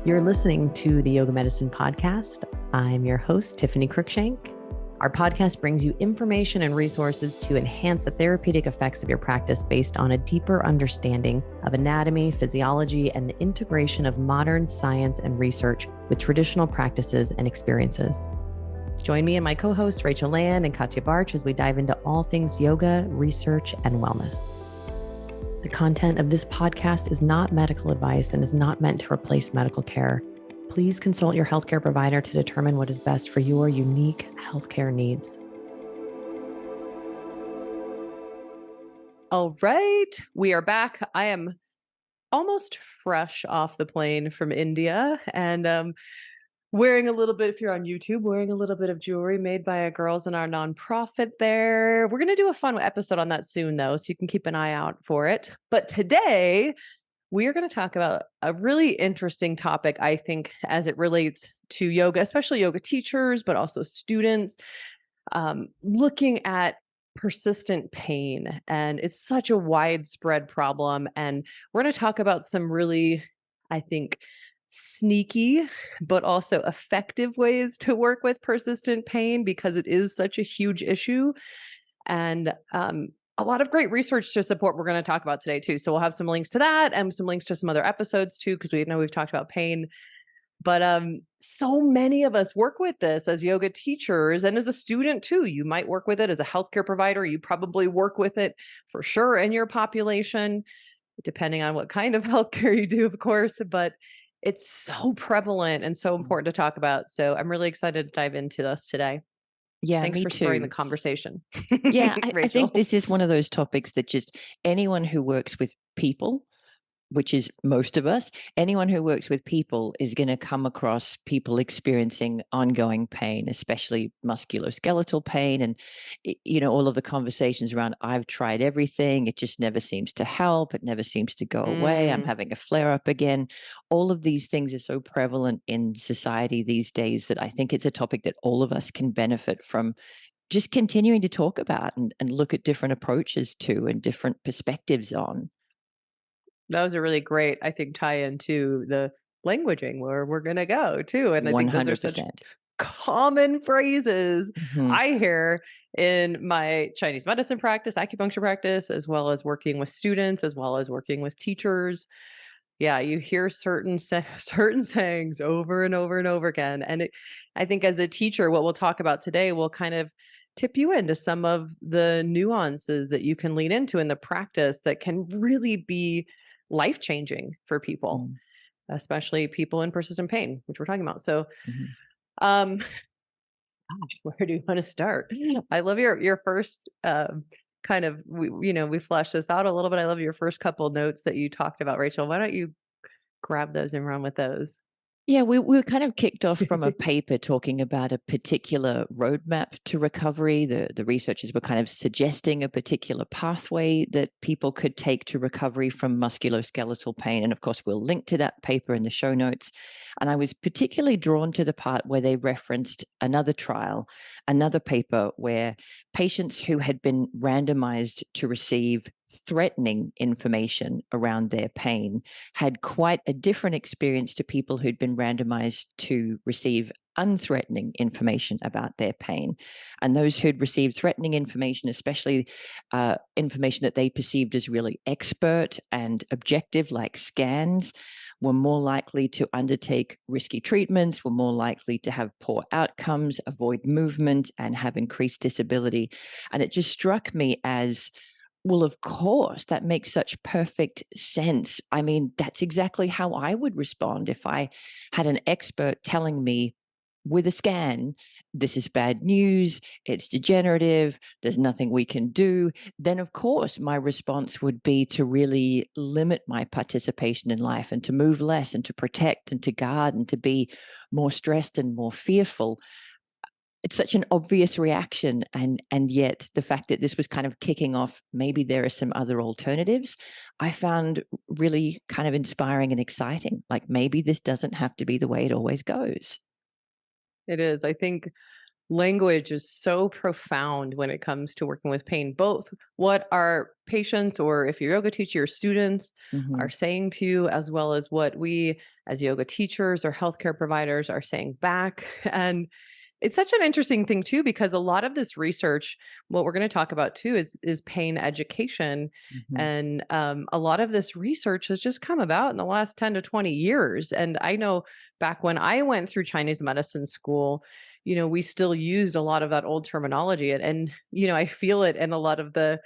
You're listening to the Yoga Medicine Podcast. I'm your host, Tiffany Cruikshank. Our podcast brings you information and resources to enhance the therapeutic effects of your practice based on a deeper understanding of anatomy, physiology, and the integration of modern science and research with traditional practices and experiences. Join me and my co-hosts, Rachel Land and Katya Barch, as we dive into all things yoga, research, and wellness. The content of this podcast is not medical advice and is not meant to replace medical care. Please consult your healthcare provider to determine what is best for your unique healthcare needs. All right, we are back. I am almost fresh off the plane from India and wearing a little bit, if you're on YouTube, wearing a little bit of jewelry made by a girls in our nonprofit there. We're going to do a fun episode on that soon, though, so you can keep an eye out for it. But today, we are going to talk about a really interesting topic, I think, as it relates to yoga, especially yoga teachers, but also students, looking at persistent pain. And it's such a widespread problem. And we're going to talk about some really, I think, sneaky, but also effective ways to work with persistent pain because it is such a huge issue. And a lot of great research to support we're going to talk about today too. So we'll have some links to that and some links to some other episodes too, because we know we've talked about pain. But so many of us work with this as yoga teachers and as a student too. You might work with it as a healthcare provider. You probably work with it for sure in your population, depending on what kind of healthcare you do, of course. But it's so prevalent and so important to talk about. So I'm really excited to dive into this today. Yeah, Thanks me for too. starting the conversation. Yeah, I think this is one of those topics that just anyone who works with people, which is most of us, anyone who works with people is going to come across people experiencing ongoing pain, especially musculoskeletal pain. And, all of the conversations around, I've tried everything. It just never seems to help. It never seems to go away. I'm having a flare up again. All of these things are so prevalent in society these days that I think it's a topic that all of us can benefit from just continuing to talk about and look at different approaches to and different perspectives on. That was a really great, I think, tie into the languaging where we're going to go too. And I think those are such common phrases I hear in my Chinese medicine practice, acupuncture practice, as well as working with students, as well as working with teachers. Yeah, you hear certain sayings over and over and over again. And I think as a teacher, what we'll talk about today will kind of tip you into some of the nuances that you can lean into in the practice that can really be life-changing for people, especially people in persistent pain, which we're talking about. So, gosh, where do you want to start? I love your first kind of, we flashed this out a little bit. I love your first couple notes that you talked about, Rachel. Why don't you grab those and run with those? Yeah, we were kind of kicked off from a paper talking about a particular roadmap to recovery. The researchers were kind of suggesting a particular pathway that people could take to recovery from musculoskeletal pain. And of course, we'll link to that paper in the show notes. And I was particularly drawn to the part where they referenced another trial, another paper where patients who had been randomized to receive threatening information around their pain had quite a different experience to people who'd been randomized to receive unthreatening information about their pain. And those who'd received threatening information, especially information that they perceived as really expert and objective, like scans, were more likely to undertake risky treatments, were more likely to have poor outcomes, avoid movement, and have increased disability. And it just struck me as, well, of course, that makes such perfect sense. I mean, that's exactly how I would respond if I had an expert telling me with a scan, this is bad news, it's degenerative, there's nothing we can do. Then, of course, my response would be to really limit my participation in life and to move less and to protect and to guard and to be more stressed and more fearful. It's such an obvious reaction, and yet the fact that this was kind of kicking off, maybe there are some other alternatives, I found really kind of inspiring and exciting. Like maybe this doesn't have to be the way it always goes. It is. I think language is so profound when it comes to working with pain, both what our patients, or if you're a yoga teacher, your students are Mhm. saying to you, as well as what we as yoga teachers or healthcare providers are saying back. And it's such an interesting thing too, because a lot of this research, what we're going to talk about too, is pain education, Mhm. and a lot of this research has just come about in the last 10 to 20 years. And I know back when I went through Chinese medicine school, we still used a lot of that old terminology, and I feel it in a lot of the.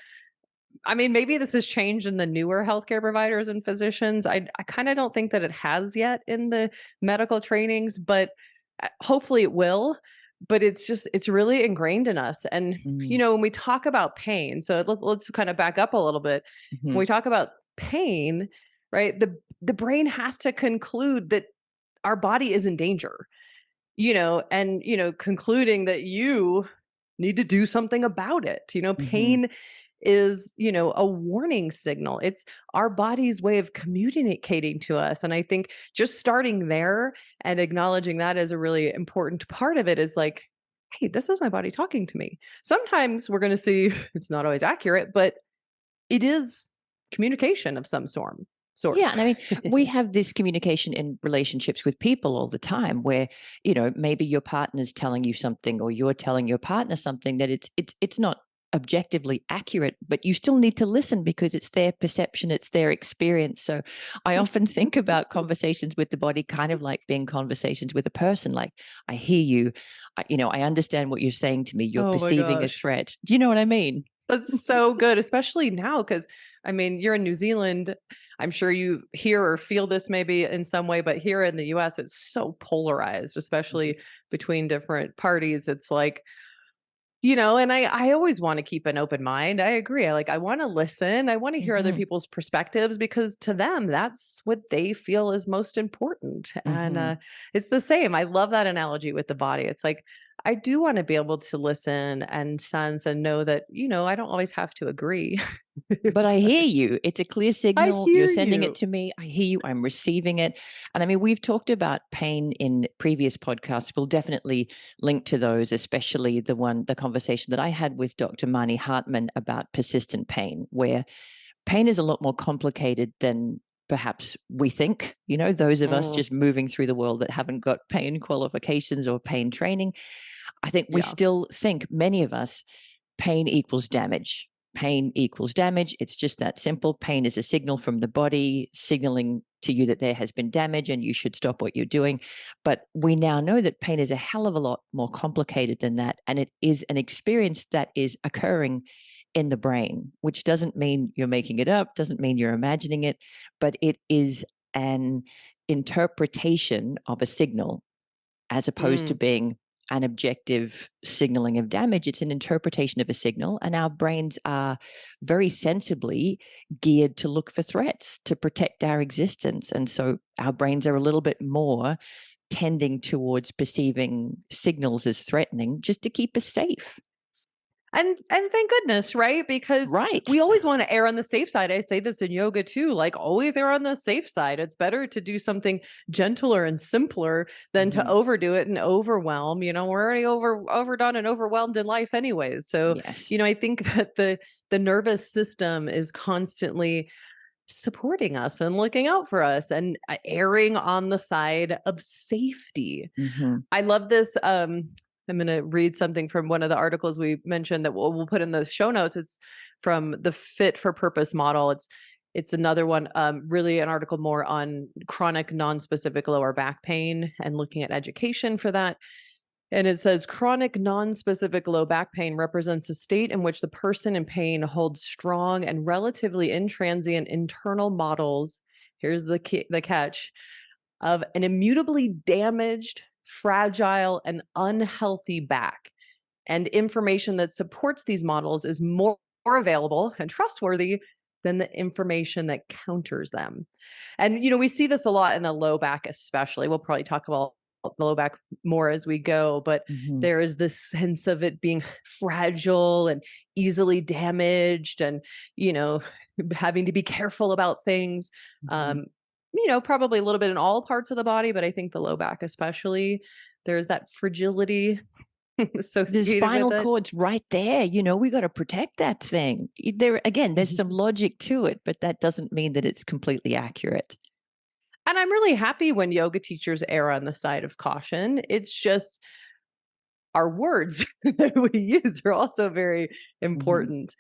I mean, maybe this has changed in the newer healthcare providers and physicians. I kind of don't think that it has yet in the medical trainings, but hopefully it will. But it's really ingrained in us. And Mm. when we talk about pain, so let's kind of back up a little bit. When Mhm. we talk about pain, right? The brain has to conclude that our body is in danger, and concluding that you need to do something about it. Mhm. Pain is, a warning signal. It's our body's way of communicating to us. And I think just starting there and acknowledging that as a really important part of it is like, hey, this is my body talking to me. Sometimes we're going to see it's not always accurate, but it is communication of some sort. Yeah, and I mean, we have this communication in relationships with people all the time where, maybe your partner's telling you something or you're telling your partner something that it's not objectively accurate, but you still need to listen because it's their perception, it's their experience. So I often think about conversations with the body kind of like being conversations with a person. Like, I hear you, I understand what you're saying to me. You're Oh my perceiving a gosh. threat. Do you know what I mean? That's so good, especially now, because I mean, you're in New Zealand. I'm sure you hear or feel this maybe in some way, but here in the US, it's so polarized, Mhm. especially between different parties. It's like, and I always want to keep an open mind. I agree. I want to listen. I want to hear other Mhm. people's perspectives, because to them, that's what they feel is most important. And Mhm. it's the same. I love that analogy with the body. It's like, I do want to be able to listen and sense and know that, I don't always have to agree. But I hear But you. It's a clear I signal. You're hear sending it you. to me. I hear you. I'm receiving it. And I mean, we've talked about pain in previous podcasts. We'll definitely link to those, especially the conversation that I had with Dr. Marnie Hartman about persistent pain, where pain is a lot more complicated than perhaps we think. Those of us Mm, just moving through the world that haven't got pain qualifications or pain training, I think we yeah. still think, many of us, pain equals damage. Pain equals damage. It's just that simple. Pain is a signal from the body signaling to you that there has been damage and you should stop what you're doing. But we now know that pain is a hell of a lot more complicated than that. And it is an experience that is occurring in the brain, which doesn't mean you're making it up, doesn't mean you're imagining it, but it is an interpretation of a signal as opposed to Mm. being an objective signaling of damage. It's an interpretation of a signal, and our brains are very sensibly geared to look for threats to protect our existence. And so our brains are a little bit more tending towards perceiving signals as threatening just to keep us safe. And thank goodness, right? Because Right. we always want to err on the safe side. I say this in yoga too, like always err on the safe side. It's better to do something gentler and simpler than to Mhm. overdo it and overwhelm. We're already overdone and overwhelmed in life anyways. So, Yes. I think that the nervous system is constantly supporting us and looking out for us and erring on the side of safety. Mhm. I love this. I'm going to read something from one of the articles we mentioned that we'll put in the show notes. It's from the Fit for Purpose model. It's another one, really an article more on chronic non-specific lower back pain and looking at education for that. And it says chronic non-specific low back pain represents a state in which the person in pain holds strong and relatively intransient internal models. Here's the catch of an immutably damaged, fragile, and unhealthy back. And information that supports these models is more available and trustworthy than the information that counters them. And, we see this a lot in the low back, especially. We'll probably talk about the low back more as we go, but Mhm. there is this sense of it being fragile and easily damaged and, you know, having to be careful about things. Mhm. Um, probably a little bit in all parts of the body, but I think the low back especially, there's that fragility. The associated with spinal it. cord's right there. We got to protect that thing. There again, there's some logic to it, but that doesn't mean that it's completely accurate. And I'm really happy when yoga teachers err on the side of caution. It's just our words that we use are also very Hmm. important.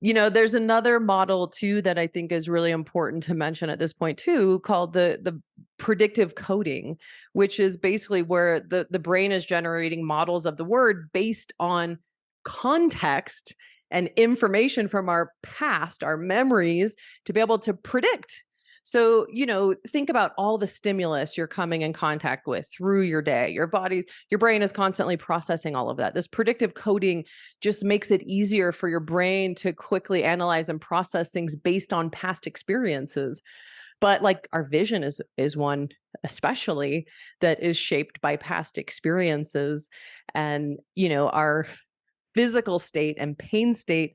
There's another model too that I think is really important to mention at this point too, called the predictive coding, which is basically where the brain is generating models of the word based on context and information from our past, our memories, to be able to predict. So, think about all the stimulus you're coming in contact with through your day. Your brain is constantly processing all of that. This predictive coding just makes it easier for your brain to quickly analyze and process things based on past experiences. But like our vision is one especially that is shaped by past experiences, and our physical state and pain state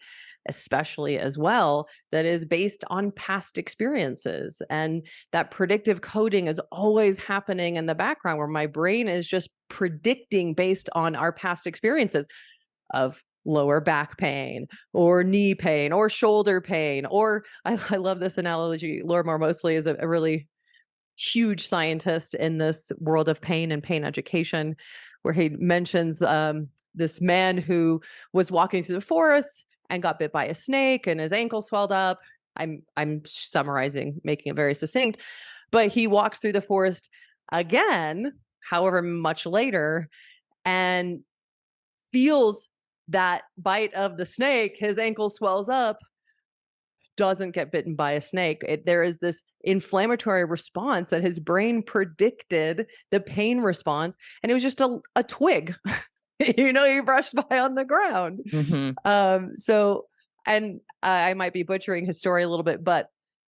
especially as well, that is based on past experiences. And that predictive coding is always happening in the background, where my brain is just predicting based on our past experiences of lower back pain or knee pain or shoulder pain. Or I love this analogy. Lorimer Mosley is a really huge scientist in this world of pain and pain education, where he mentions this man who was walking through the forest and got bit by a snake and his ankle swelled up. I'm summarizing, making it very succinct, but he walks through the forest again, however much later, and feels that bite of the snake. His ankle swells up, doesn't get bitten by a snake. There is this inflammatory response that his brain predicted, the pain response, and it was just a twig, you brushed by on the ground. Hmm. So, and I might be butchering his story a little bit, but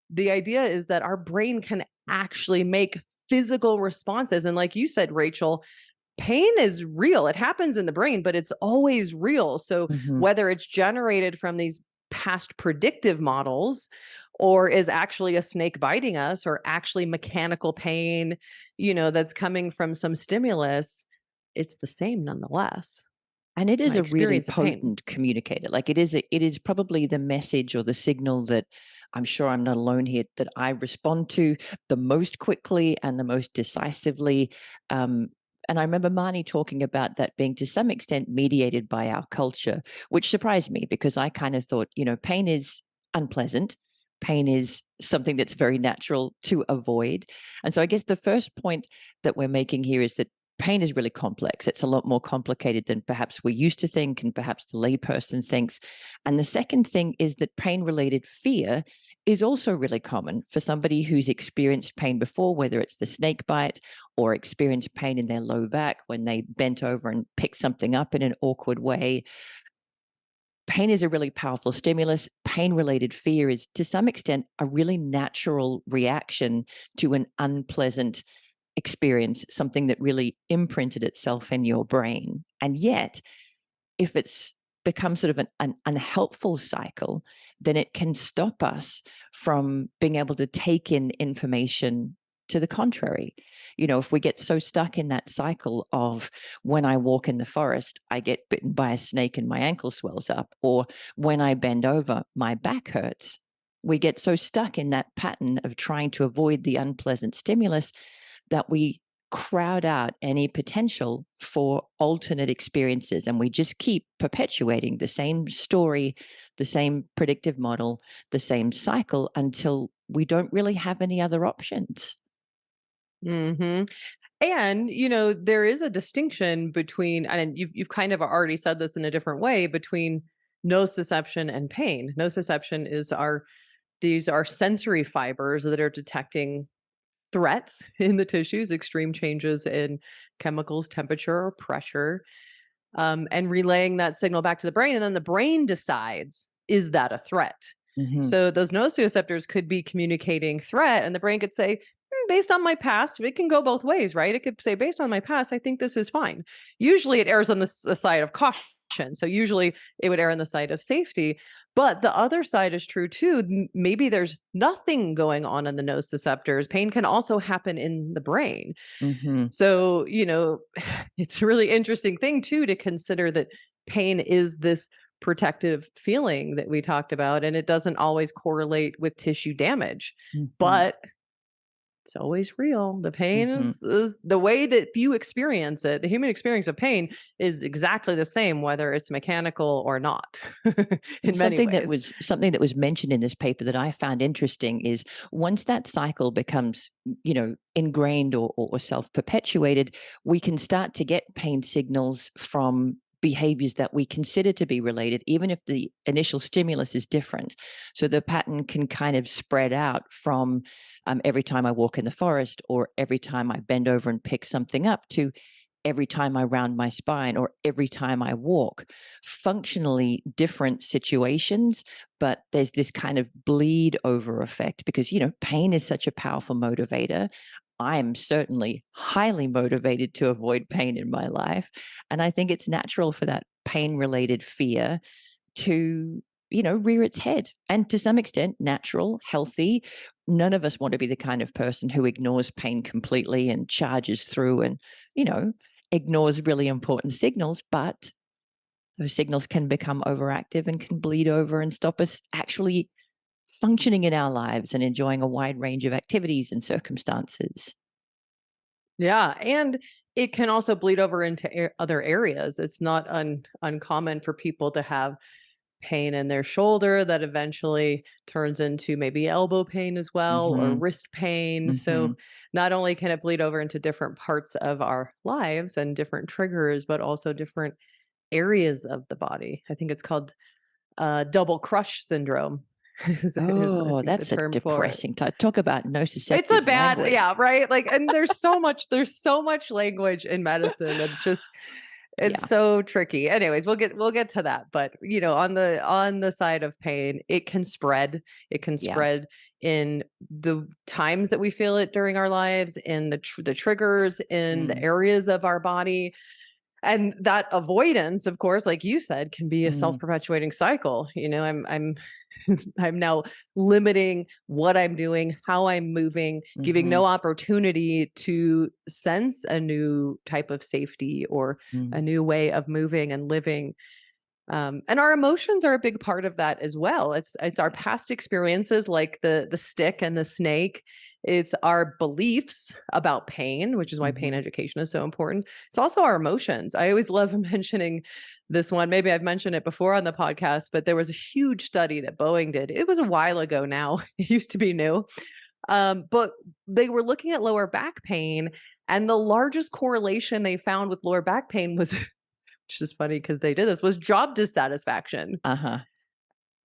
the idea is that our brain can actually make physical responses. And like you said, Rachel, pain is real. It happens in the brain, but it's always real. So Hmm. whether it's generated from these past predictive models, or is actually a snake biting us, or actually mechanical pain, that's coming from some stimulus, it's the same nonetheless. And it is My a really experience of pain. potent communicator. Like it is probably the message or the signal that I'm sure I'm not alone here, that I respond to the most quickly and the most decisively. And I remember Marnie talking about that being to some extent mediated by our culture, which surprised me because I kind of thought, pain is unpleasant. Pain is something that's very natural to avoid. And so I guess the first point that we're making here is that pain is really complex. It's a lot more complicated than perhaps we used to think and perhaps the layperson thinks. And the second thing is that pain related fear is also really common for somebody who's experienced pain before, whether it's the snake bite or experienced pain in their low back when they bent over and picked something up in an awkward way. Pain is a really powerful stimulus. Pain related fear is to some extent a really natural reaction to an unpleasant experience, something that really imprinted itself in your brain. And yet, if it's become sort of an unhelpful cycle, then it can stop us from being able to take in information to the contrary. If we get so stuck in that cycle of when I walk in the forest, I get bitten by a snake and my ankle swells up, or when I bend over, my back hurts. We get so stuck in that pattern of trying to avoid the unpleasant stimulus that we crowd out any potential for alternate experiences. And we just keep perpetuating the same story, the same predictive model, the same cycle until we don't really have any other options. Hmm. And there is a distinction between, and you've kind of already said this in a different way, between nociception and pain. Nociception is these are sensory fibers that are detecting threats in the tissues, extreme changes in chemicals, temperature, or pressure, and relaying that signal back to the brain. And then the brain decides, is that a threat? Mm-hmm. So those nociceptors could be communicating threat, and the brain could say, based on my past, it can go both ways, right? It could say, based on my past, I think this is fine. Usually it errs on the side of caution. So usually it would err on the side of safety. But the other side is true too. Maybe there's nothing going on in the nociceptors. Pain can also happen in the brain. Hmm. So, it's a really interesting thing too to consider that pain is this protective feeling that we talked about, and it doesn't always correlate with tissue damage. Hmm. But it's always real. The pain Hmm. is the way that you experience it. The human experience of pain is exactly the same, whether it's mechanical or not, in many ways. Something that was mentioned in this paper that I found interesting is once that cycle becomes, ingrained or self-perpetuated, we can start to get pain signals from behaviors that we consider to be related, even if the initial stimulus is different. So the pattern can kind of spread out from every time I walk in the forest, or every time I bend over and pick something up, to every time I round my spine, or every time I walk. Functionally different situations, but there's this kind of bleed over effect because, pain is such a powerful motivator. I'm certainly highly motivated to avoid pain in my life. And I think it's natural for that pain related fear to, rear its head, and to some extent natural, healthy. None of us want to be the kind of person who ignores pain completely and charges through and, you know, ignores really important signals, but those signals can become overactive and can bleed over and stop us actually functioning in our lives and enjoying a wide range of activities and circumstances. Yeah, and it can also bleed over into other areas. It's not uncommon for people to have pain in their shoulder that eventually turns into maybe elbow pain as well, or Mhm. wrist pain. So Mhm. not only can it bleed over into different parts of our lives and different triggers, but also different areas of the body. I think it's called double crush syndrome is I Oh, think the that's a term for it. depressing talk about It's a nociceptive bad, language. yeah, right? Like, and there's so much language in medicine that's just it's Yeah. so tricky. Anyways, we'll get to that. But on the side of pain, it can spread. It can Yeah. spread in the times that we feel it during our lives, in the triggers, in the Mm. areas of our body. And that avoidance, of course, like you said, can be a Mm. self-perpetuating cycle. I'm I'm now limiting what I'm doing, how I'm moving, giving Mhm. no opportunity to sense a new type of safety or Mm. a new way of moving and living. And our emotions are a big part of that as well. It's our past experiences, like the stick and the snake. It's our beliefs about pain, which is why pain Mhm. education is so important. It's also our emotions. I always love mentioning this one. Maybe I've mentioned it before on the podcast, but there was a huge study that Boeing did. It was a while ago now. It used to be new. But they were looking at lower back pain, and the largest correlation they found with lower back pain was which is funny because they did this, was job dissatisfaction. Uh-huh.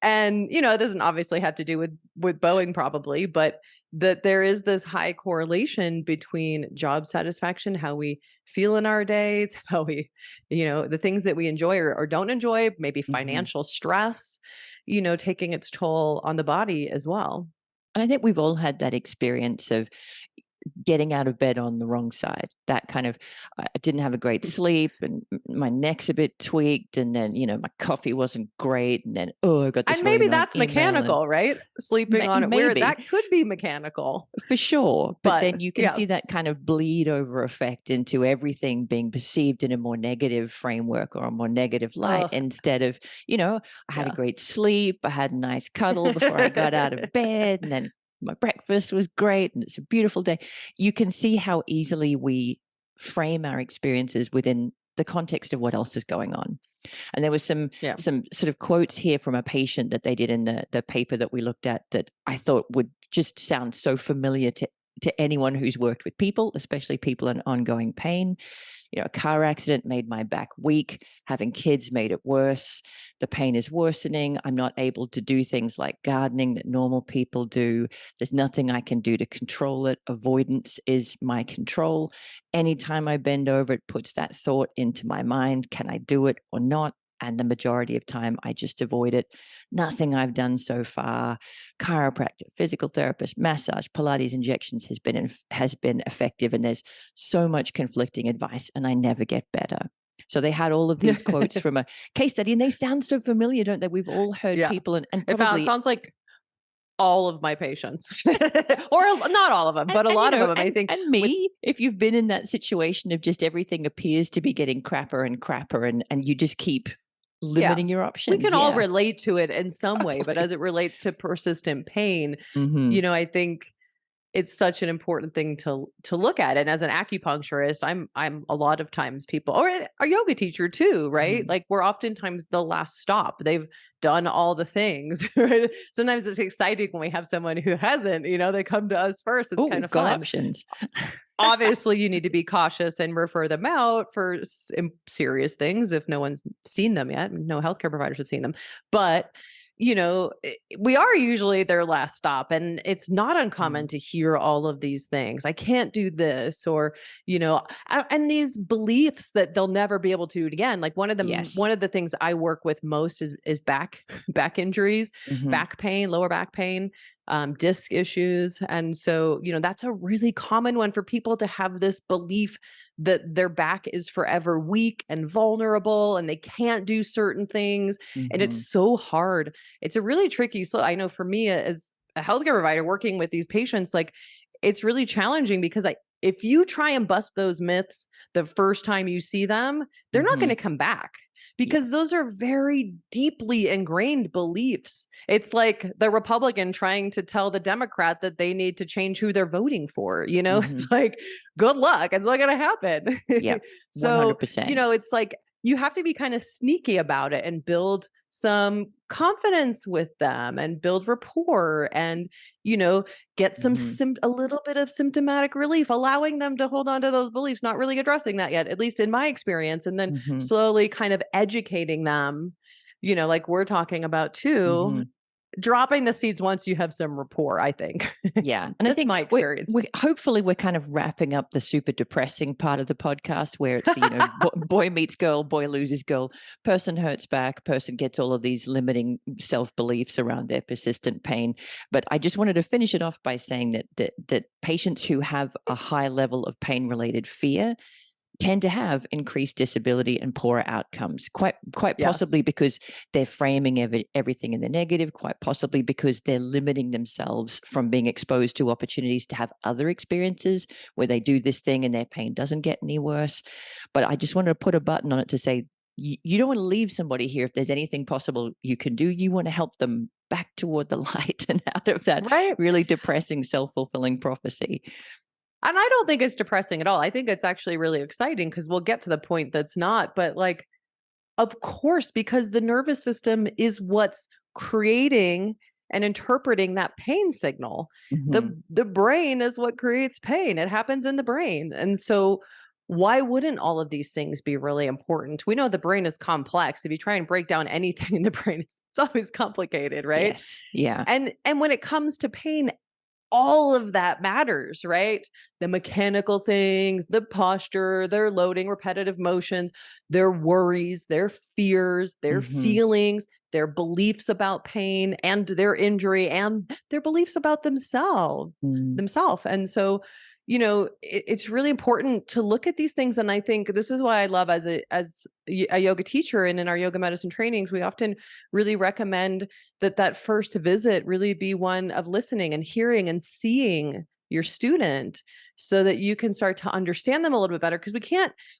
And, it doesn't obviously have to do with Boeing probably, but that there is this high correlation between job satisfaction, how we feel in our days, how we, the things that we enjoy or don't enjoy, maybe Mhm. financial stress, taking its toll on the body as well. And I think we've all had that experience of getting out of bed on the wrong side. That kind of, I didn't have a great sleep, and my neck's a bit tweaked, and then, my coffee wasn't great, and then, oh, I got this And really maybe annoying that's email, and mechanical, right? Sleeping on it weird. maybe. That could be mechanical. For sure. But But then you can yeah. see that kind of bleed over effect into everything being perceived in a more negative framework or a more negative light, Ugh, instead of, I had a yeah. great sleep, I had a nice cuddle before I got out of bed, and then my breakfast was great, and it's a beautiful day. You can see how easily we frame our experiences within the context of what else is going on. And there was Yeah. some sort of quotes here from a patient that they did in the paper that we looked at that I thought would just sound so familiar to anyone who's worked with people, especially people in ongoing pain. A car accident made my back weak. Having kids made it worse. The pain is worsening. I'm not able to do things like gardening that normal people do. There's nothing I can do to control it. Avoidance is my control. Anytime I bend over, it puts that thought into my mind. Can I do it or not? And the majority of time, I just avoid it. Nothing I've done so far, chiropractor, physical therapist, massage, Pilates, injections has been effective. And there's so much conflicting advice, and I never get better. So they had all of these quotes from a case study, and they sound so familiar, don't they? We've all heard Yeah. people, and It probably sounds like all of my patients, or not all of them, but a and you lot of know, them. I think and with me, if you've been in that situation of just everything appears to be getting crapper and crapper, and you just keep yeah, limiting your we options. can all Yeah, relate to it in some way, but totally. as it relates to persistent pain, Mm-hmm. I think it's such an important thing to look at. And as an acupuncturist, I'm a lot of times people, or a yoga teacher too, right? Mm-hmm. Like we're oftentimes the last stop. They've done all the things, right? Sometimes it's exciting when we have someone who hasn't, they come to us first. It's Oh, kind we've of got fun. options. Obviously, you need to be cautious and refer them out for serious things if no one's seen them yet. No healthcare providers have seen them. But, we are usually their last stop. And it's not uncommon to hear all of these things. I can't do this, or, and these beliefs that they'll never be able to do it again. Like Yes. one of the things I work with most is back injuries, Mm-hmm. back pain, lower back pain, disc issues. And so, that's a really common one for people to have this belief that their back is forever weak and vulnerable and they can't do certain things. And Mm-hmm. it's so hard. It's a really tricky. So I know for me as a healthcare provider working with these patients, like it's really challenging because if you try and bust those myths the first time you see them, they're not Mm-hmm. going to come back Yeah. because those are very deeply ingrained beliefs. It's like the Republican trying to tell the Democrat that they need to change who they're voting for. Mm-hmm. It's like, good luck. It's not going to happen. Yep. So, 100%. it's like you have to be kind of sneaky about it and build some confidence with them and build rapport and, get Mm-hmm. a little bit of symptomatic relief, allowing them to hold on to those beliefs, not really addressing that yet, at least in my experience. And then Mm-hmm. slowly kind of educating them, like we're talking about too, Mm-hmm. dropping the seeds once you have some rapport, I think. Yeah. And I That's think my experience. we hopefully we're kind of wrapping up the super depressing part of the podcast where it's the, boy meets girl, boy loses girl, person hurts back, person gets all of these limiting self-beliefs around their persistent pain. But I just wanted to finish it off by saying that patients who have a high level of pain-related fear tend to have increased disability and poorer outcomes, quite possibly Yes. because they're framing everything in the negative, quite possibly because they're limiting themselves from being exposed to opportunities to have other experiences where they do this thing and their pain doesn't get any worse. But I just wanted to put a button on it to say, you don't want to leave somebody here if there's anything possible you can do. You want to help them back toward the light and out of that Right. really depressing self-fulfilling prophecy. And I don't think it's depressing at all. I think it's actually really exciting because we'll get to the point that's not. But like, of course, because the nervous system is what's creating and interpreting that pain signal. Mm-hmm. The brain is what creates pain. It happens in the brain. And so why wouldn't all of these things be really important? We know the brain is complex. If you try and break down anything in the brain, it's always complicated, right? Yes. Yeah. And when it comes to pain, all of that matters, right? The mechanical things, the posture, their loading, repetitive motions, their worries, their fears, their Mm-hmm. feelings, their beliefs about pain and their injury, and their beliefs about Mm. themselves. And so, it's really important to look at these things. And I think this is why I love as a yoga teacher and in our yoga medicine trainings, we often really recommend that first visit really be one of listening and hearing and seeing your student so that you can start to understand them a little bit better, because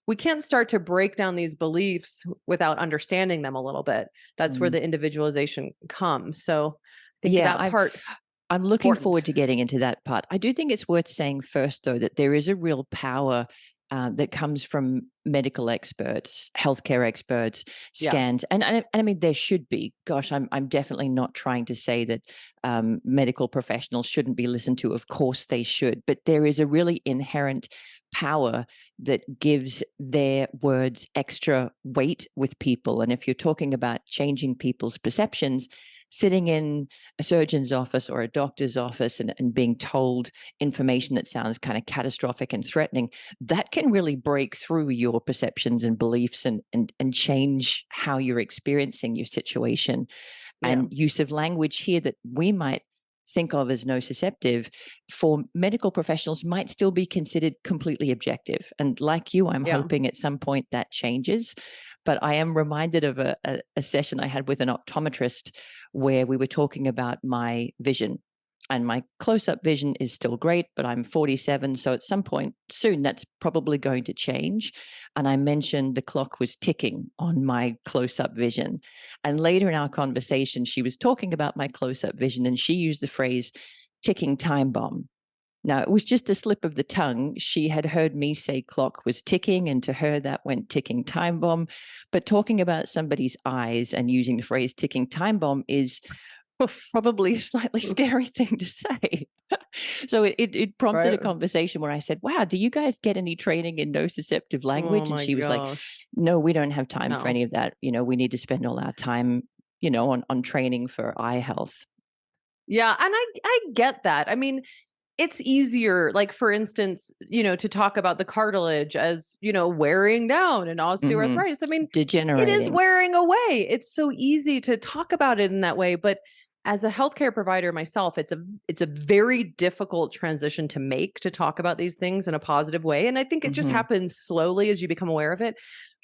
we can't start to break down these beliefs without understanding them a little bit. That's where Mm. the individualization comes. So I think Yeah, that part I'm looking important. forward to getting into that part. I do think it's worth saying first, though, that there is a real power that comes from medical experts, healthcare experts, scans, Yes. and I mean there should be. Gosh, I'm definitely not trying to say that medical professionals shouldn't be listened to. Of course they should, but there is a really inherent power that gives their words extra weight with people. And if you're talking about changing people's perceptions, sitting in a surgeon's office or a doctor's office and being told information that sounds kind of catastrophic and threatening, that can really break through your perceptions and beliefs and change how you're experiencing your situation. Yeah. And use of language here that we might think of as nociceptive for medical professionals might still be considered completely objective. And like you, I'm Yeah. hoping at some point that changes. But I am reminded of a session I had with an optometrist where we were talking about my vision. And my close up vision is still great, but I'm 47. So at some point soon, that's probably going to change. And I mentioned the clock was ticking on my close up vision. And later in our conversation, she was talking about my close up vision and she used the phrase ticking time bomb. Now, it was just a slip of the tongue. She had heard me say clock was ticking, and to her, that went ticking time bomb. But talking about somebody's eyes and using the phrase ticking time bomb is probably a slightly scary thing to say. So it prompted Right. a conversation where I said, wow, do you guys get any training in nociceptive Oh language? And my she was like, gosh. no, we don't have time for No. any of that. We need to spend all our time, on training for eye health. Yeah, and I get that. I mean, it's easier, like, for instance, to talk about the cartilage as, wearing down and Hmm. osteoarthritis. I mean, it is Degenerating. wearing away. It's so easy to talk about it in that way, but as a healthcare provider myself, it's a very difficult transition to make, to talk about these things in a positive way. And I think it just Hmm. happens slowly as you become aware of it.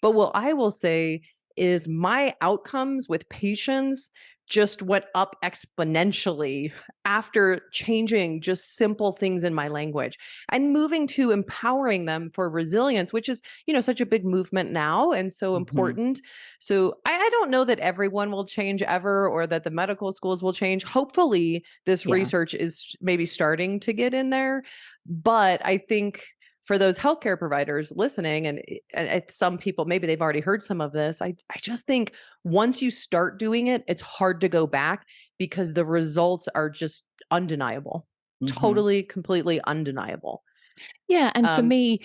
But what I will say is my outcomes with patients just went up exponentially after changing just simple things in my language and moving to empowering them for resilience, which is, such a big movement now and so Hmm. important. So I don't know that everyone will change ever, or that the medical schools will change. Hopefully, this Yeah. research is maybe starting to get in there. But I think for those healthcare providers listening, and some people, maybe they've already heard some of this, I just think once you start doing it, it's hard to go back because the results are just undeniable. Hmm. Totally, completely undeniable. Yeah, and for Um, me,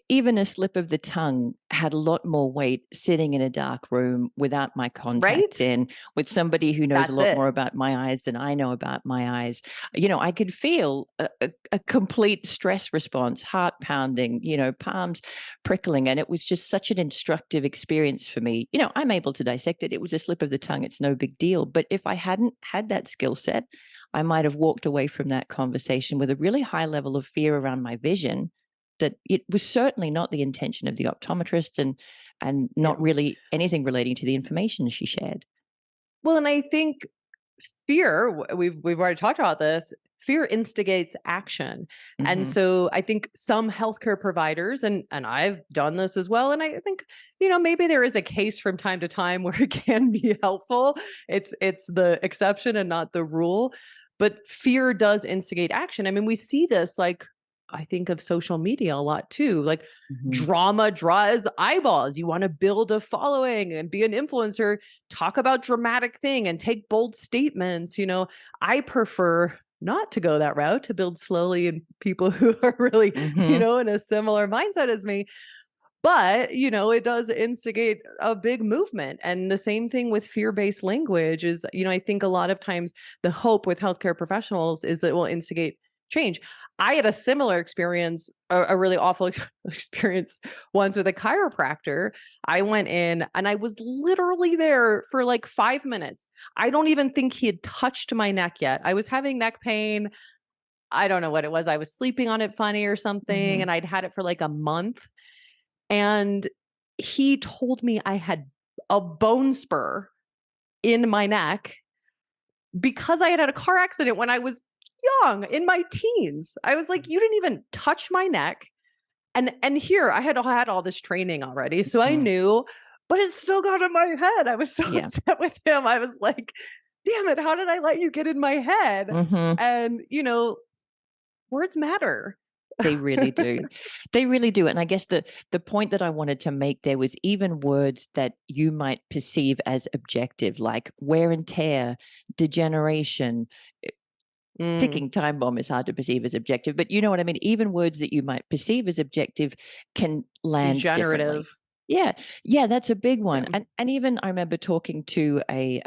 even a slip of the tongue had a lot more weight sitting in a dark room without my contacts right? in, with somebody who knows a That's lot it. more about my eyes than I know about my eyes. I could feel a complete stress response, heart pounding, palms prickling, and it was just such an instructive experience for me. I'm able to dissect it. It was a slip of the tongue. It's no big deal. But if I hadn't had that skill set, I might have walked away from that conversation with a really high level of fear around my vision, that it was certainly not the intention of the optometrist, and Yeah. not really anything relating to the information she shared. Well, and I think fear, we've already talked about this. Fear instigates action. And Mhm. so I think some healthcare providers, and I've done this as well, and I think, maybe there is a case from time to time where it can be helpful. It's the exception and not the rule. But fear does instigate action. I mean, we see this, like, I think of social media a lot too. Like, Mhm. drama draws eyeballs. You want to build a following and be an influencer, talk about dramatic thing and take bold statements. I prefer not to go that route, to build slowly in people who are really, Mhm. in a similar mindset as me. But, it does instigate a big movement. And the same thing with fear-based language is, I think a lot of times the hope with healthcare professionals is that it will instigate change. I had a similar experience, a really awful experience once with a chiropractor. I went in and I was literally there for like 5 minutes. I don't even think he had touched my neck yet. I was having neck pain. I don't know what it was. I was sleeping on it funny or something. Mhm. And I'd had it for like a month. And he told me I had a bone spur in my neck because I had had a car accident when I was young, in my teens. I was like, "You didn't even touch my neck." And here I had all this training already, so I Mhm. knew, but it still got in my head. I was so Yeah. upset with him. I was like, "Damn it, how did I let you get in my head?" Mhm. And, words matter. They really do. They really do. And I guess the point that I wanted to make there was, even words that you might perceive as objective, like wear and tear, degeneration, Mm, ticking time bomb is hard to perceive as objective, but you know what I mean? Even words that you might perceive as objective can land differently. regenerative. Yeah, yeah, that's a big one. Yeah. And even I remember talking to a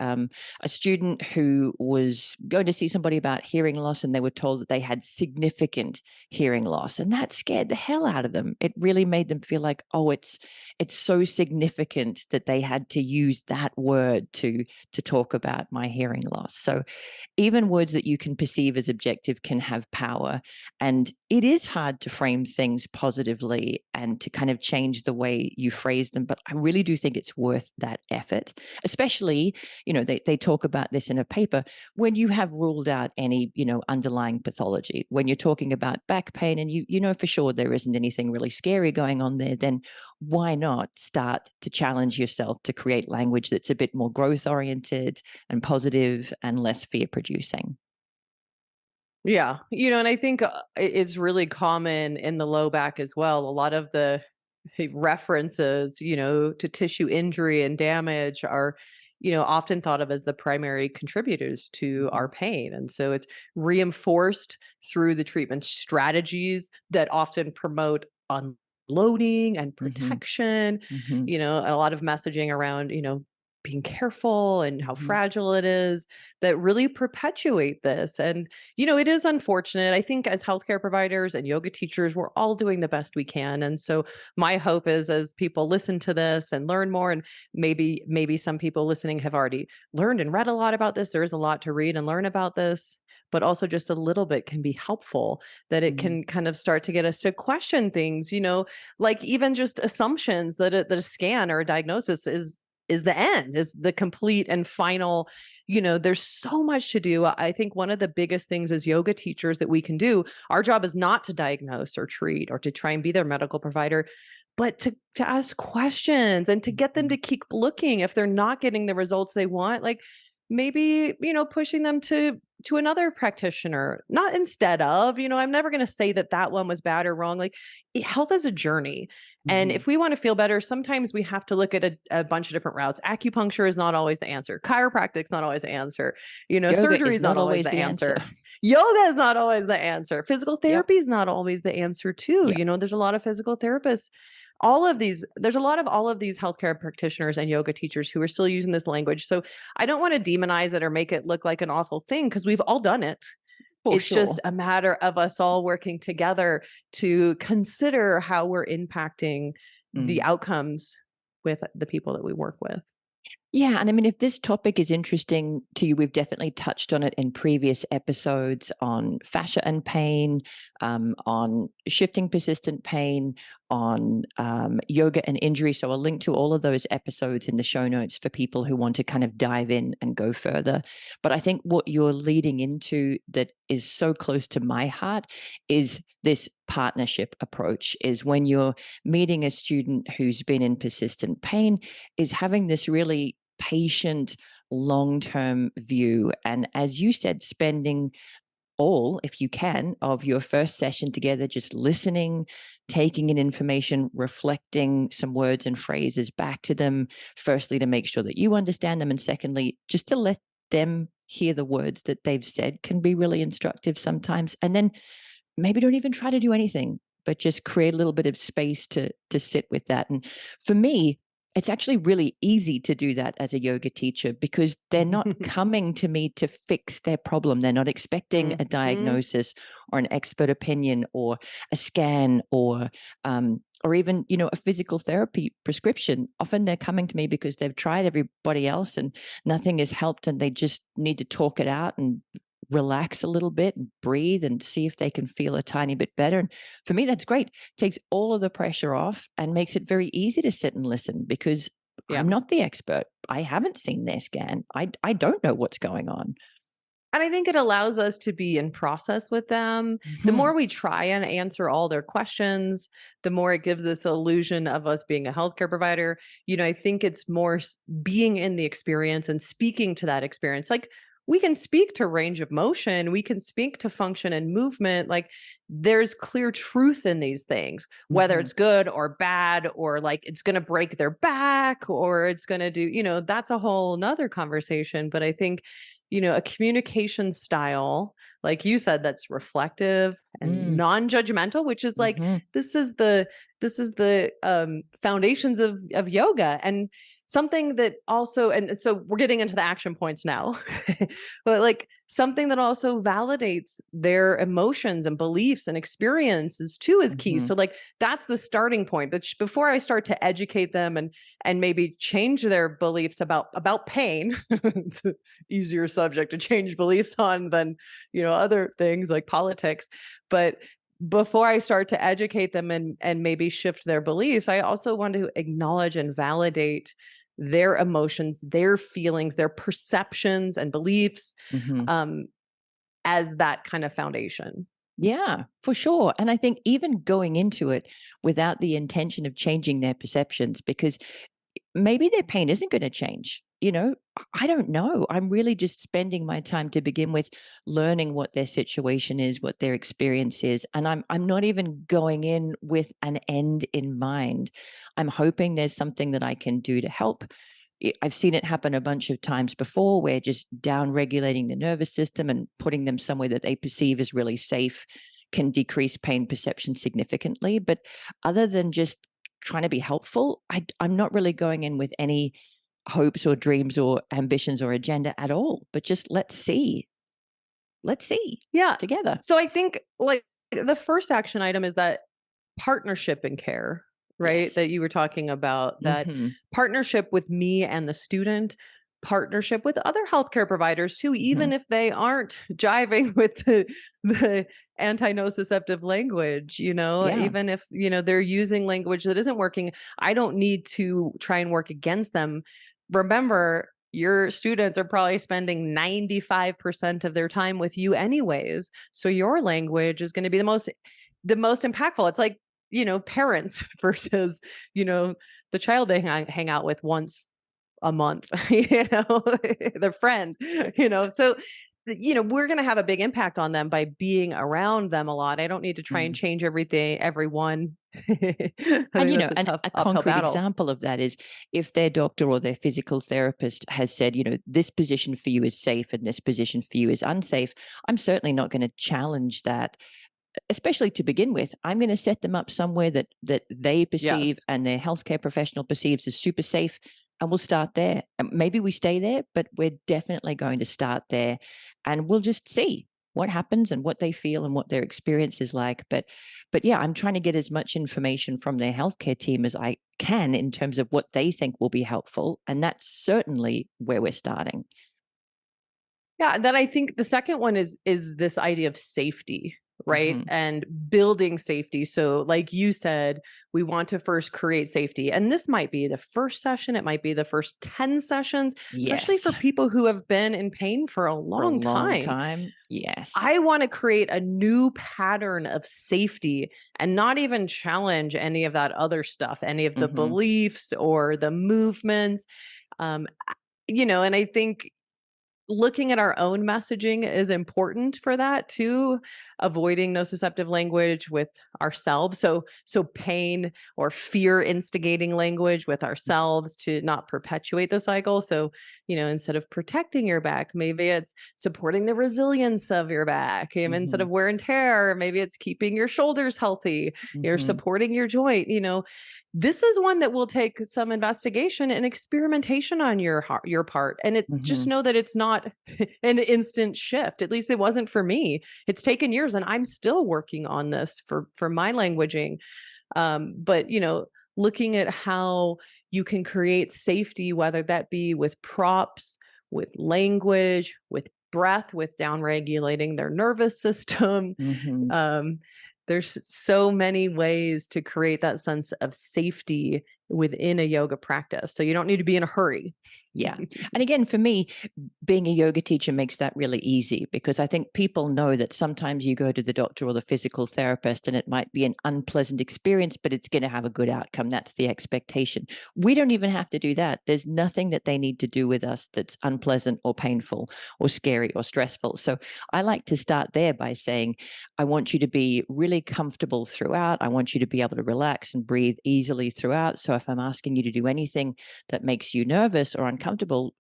student who was going to see somebody about hearing loss, and they were told that they had significant hearing loss, and that scared the hell out of them. It really made them feel like, oh, it's so significant that they had to use that word to talk about my hearing loss. So even words that you can perceive as objective can have power. And it is hard to frame things positively and to kind of change the way you phrase them. But I really do think it's worth that effort, especially, they talk about this in a paper when you have ruled out any, underlying pathology. When you're talking about back pain and you know for sure there isn't anything really scary going on there, then why not start to challenge yourself to create language that's a bit more growth oriented and positive and less fear producing? Yeah, and I think it's really common in the low back as well. A lot of the references, to tissue injury and damage are, often thought of as the primary contributors to Mhm. our pain. And so it's reinforced through the treatment strategies that often promote unloading and Mhm. protection, Mhm. and a lot of messaging around, being careful and how Mhm. fragile it is that really perpetuate this. And it is unfortunate. I think as healthcare providers and yoga teachers, we're all doing the best we can. And so my hope is as people listen to this and learn more, and maybe some people listening have already learned and read a lot about this. There is a lot to read and learn about this, but also just a little bit can be helpful, that it Mhm. can kind of start to get us to question things, like even just assumptions that a scan or a diagnosis is the end, is the complete and final. There's so much to do. I think one of the biggest things as yoga teachers that we can do, our job is not to diagnose or treat or to try and be their medical provider, but to ask questions and to get them to Mhm. keep looking if they're not getting the results they want. Like maybe, pushing them to another practitioner, not instead of, I'm never going to say that that one was bad or wrong. Like health is a journey. And Mhm. if we want to feel better, sometimes we have to look at a bunch of different routes. Acupuncture is not always the answer. Chiropractic's not always the answer. Yoga Surgery is is not not always always the the answer. answer. Yoga is not always the answer. Physical Yep. therapy is not always the answer too. Yep. There's a lot of physical therapists. There's a lot of all of these healthcare practitioners and yoga teachers who are still using this language. So I don't want to demonize it or make it look like an awful thing because we've all done it. For It's sure. just a matter of us all working together to consider how we're impacting the Mm. outcomes with the people that we work with. Yeah, and I mean, if this topic is interesting to you, we've definitely touched on it in previous episodes on fascia and pain, on shifting persistent pain, on yoga and injury. So I'll link to all of those episodes in the show notes for people who want to kind of dive in and go further. But I think what you're leading into that is so close to my heart is this partnership approach, is when you're meeting a student who's been in persistent pain, is having this really patient, long term view. And as you said, spending all, if you can, of your first session together, just listening, taking in information, reflecting some words and phrases back to them, firstly, to make sure that you understand them. And secondly, just to let them hear the words that they've said can be really instructive sometimes. And then maybe don't even try to do anything, but just create a little bit of space to sit with that. And for me, it's actually really easy to do that as a yoga teacher because they're not coming to me to fix their problem. They're not expecting a Mhm. diagnosis or an expert opinion or a scan or even a physical therapy prescription. Often they're coming to me because they've tried everybody else and nothing has helped, and they just need to talk it out and relax a little bit and breathe and see if they can feel a tiny bit better. And for me, that's great. Takes all of the pressure off and makes it very easy to sit and listen because Yeah. I'm not the expert. I haven't seen their scan. I don't know what's going on. And I think it allows us to be in process with them. The Mhm. more we try and answer all their questions, the more it gives this illusion of us being a healthcare provider. I think it's more being in the experience and speaking to that experience. Like we can speak to range of motion, we can speak to function and movement. Like there's clear truth in these things, whether Mhm. it's good or bad, or like it's going to break their back or it's going to do, that's a whole nother conversation. But I think a communication style like you said, that's reflective and Mm. non-judgmental, which is like, Mhm. this is the foundations of yoga, and something that also, and so we're getting into the action points now, but like something that also validates their emotions and beliefs and experiences too is key. Mhm. So like that's the starting point. But before I start to educate them and maybe change their beliefs about pain, it's an easier subject to change beliefs on than, other things like politics. But before I start to educate them and maybe shift their beliefs, I also want to acknowledge and validate their emotions, their feelings, their perceptions and beliefs, Mhm. um, as that kind of foundation. Yeah, for sure. And I think even going into it without the intention of changing their perceptions, because maybe their pain isn't going to change. I don't know. I'm really just spending my time to begin with learning what their situation is, what their experience is, and I'm not even going in with an end in mind. I'm hoping there's something that I can do to help. I've seen it happen a bunch of times before where just down regulating the nervous system and putting them somewhere that they perceive as really safe can decrease pain perception significantly. But other than just trying to be helpful, I'm not really going in with any hopes or dreams or ambitions or agenda at all. But just let's see Yeah. together. So I think like the first action item is that partnership in care, right? Yes. That you were talking about, that Hmm. partnership with me and the student, partnership with other healthcare providers too, Hmm. even if they aren't jiving with the anti-nociceptive language, Yeah. even if, they're using language that isn't working, I don't need to try and work against them. Remember, your students are probably spending 95% of their time with you anyways. So your language is going to be the most impactful. It's like, parents versus, you know, the child they hang out with once a month, their friend, So, we're going to have a big impact on them by being around them a lot. I don't need to try and Mm. change everything, everyone. I And think that's a and tough a uphill concrete battle. example of that is if their doctor or their physical therapist has said, this position for you is safe and this position for you is unsafe, I'm certainly not going to challenge that, especially to begin with. I'm going to set them up somewhere that they perceive Yes. and their healthcare professional perceives as super safe, and we'll start there. And maybe we stay there, but we're definitely going to start there, and we'll just see what happens and what they feel and what their experience is like. But yeah, I'm trying to get as much information from their healthcare team as I can in terms of what they think will be helpful, and that's certainly where we're starting. Yeah, and then I think the second one is this idea of safety, right? Hmm. And building safety. So like you said, we want to first create safety. And this might be the first session, it might be the first 10 sessions, especially for Yes. people who have been in pain for a For a long long time. time. Yes. I want to create a new pattern of safety and not even challenge any of that other stuff, any of the Hmm. beliefs or the movements. Um, and I think looking at our own messaging is important for that too, avoiding nociceptive language with ourselves. So pain or fear instigating language with ourselves to not perpetuate the cycle. So, instead of protecting your back, maybe it's supporting the resilience of your back. Instead Hmm. of wear and tear, maybe it's keeping your shoulders healthy. You're Hmm. supporting your joint. This is one that will take some investigation and experimentation on your part, and just Hmm. know that it's not an instant shift. At least it wasn't for me. It's taken years, and I'm still working on this for my languaging. But looking at how you can create safety, whether that be with props, with language, with breath, with down regulating their nervous system. Hmm. um, there's so many ways to create that sense of safety within a yoga practice. So you don't need to be in a hurry. Yeah. And again, for me, being a yoga teacher makes that really easy because I think people know that sometimes you go to the doctor or the physical therapist and it might be an unpleasant experience, but it's going to have a good outcome. That's the expectation. We don't even have to do that. There's nothing that they need to do with us that's unpleasant or painful or scary or stressful. So I like to start there by saying, I want you to be really comfortable throughout. I want you to be able to relax and breathe easily throughout. So if I'm asking you to do anything that makes you nervous or uncomfortable,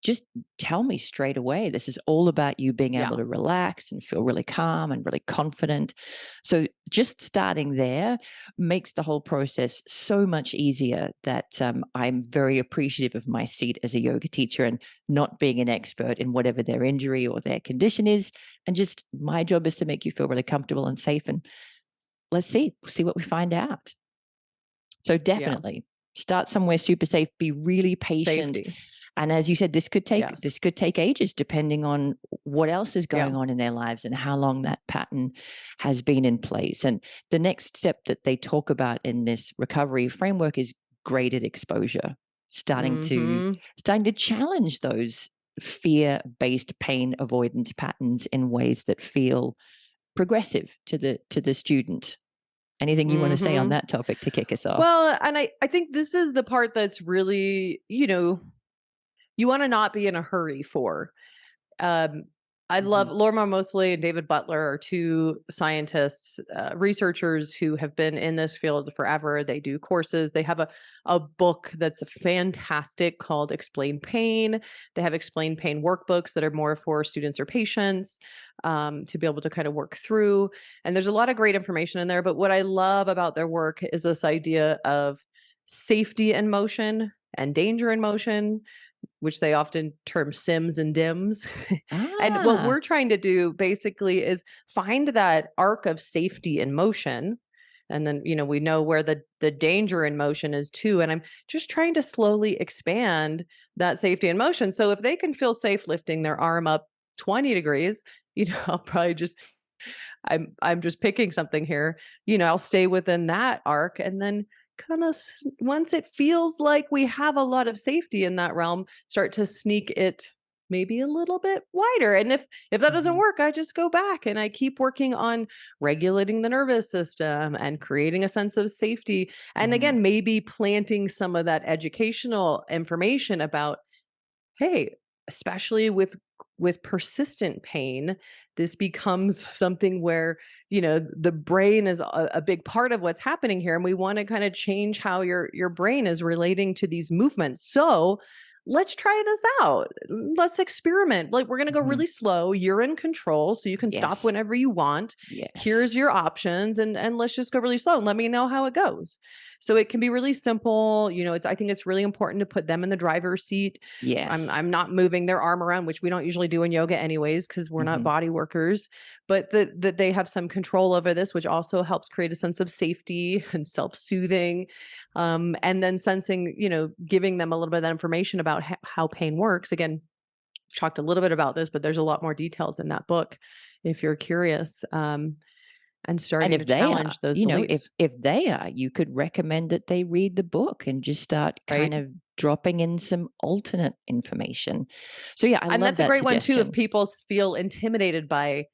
just tell me straight away. This is all about you being able Yeah. to relax and feel really calm and really confident. So just starting there makes the whole process so much easier that I'm very appreciative of my seat as a yoga teacher and not being an expert in whatever their injury or their condition is. And just my job is to make you feel really comfortable and safe. And let's see what we find out. So Yeah. definitely start somewhere super safe, be really patient. Safety. And as you said, Yes. this could take ages depending on what else is Yeah. going on in their lives and how long that pattern has been in place. And the next step that they talk about in this recovery framework is graded exposure, starting to Mhm. challenge those fear-based pain avoidance patterns in ways that feel progressive to the student. Anything you want to say on Mhm. that topic to kick us off? Well, and I think this is the part that's really, you wanna not be in a hurry for. Um, I love Mhm. Lorimer Mosley and David Butler are two scientists, researchers who have been in this field forever. They do courses. They have a book that's fantastic called Explain Pain. They have Explain Pain workbooks that are more for students or patients to be able to kind of work through. And there's a lot of great information in there. But what I love about their work is this idea of safety in motion and danger in motion, which they often term sims and dims. And what Ah. we're trying to do basically is find that arc of safety in motion. And then, we know where the danger in motion is too. And I'm just trying to slowly expand that safety in motion. So if they can feel safe lifting their arm up 20 degrees, I'll probably just I'm just picking something here. I'll stay within that arc and then kind of once it feels like we have a lot of safety in that realm, start to sneak it maybe a little bit wider. And if that doesn't Mhm. work, I just go back and I keep working on regulating the nervous system and creating a sense of safety. And Mhm. again, maybe planting some of that educational information about, hey, especially with persistent pain, this becomes something where, the brain is a big part of what's happening here, and we want to kind of change how your brain is relating to these movements. So let's try this out. Let's experiment. Like, we're going to go Mhm. really slow. You're in control, so you can stop Yes. whenever you want. Here's Yes. your options, and let's just go really slow and let me know how it goes. So it can be really simple. I think it's really important to put them in the driver's seat. I'm Yes. I'm not moving their arm around, which we don't usually do in yoga anyways, because we're not Mhm. body workers. But that they have some control over this, which also helps create a sense of safety and self-soothing. And then sensing, giving them a little bit of that information about how pain works. Again, we've talked a little bit about this, but there's a lot more details in that book if you're curious. And And starting if to they are, challenge those beliefs, if they are, you could recommend that they read the book and just start kind right? of dropping in some alternate information. So yeah, I And love that's a that great one too if suggestion. people feel intimidated by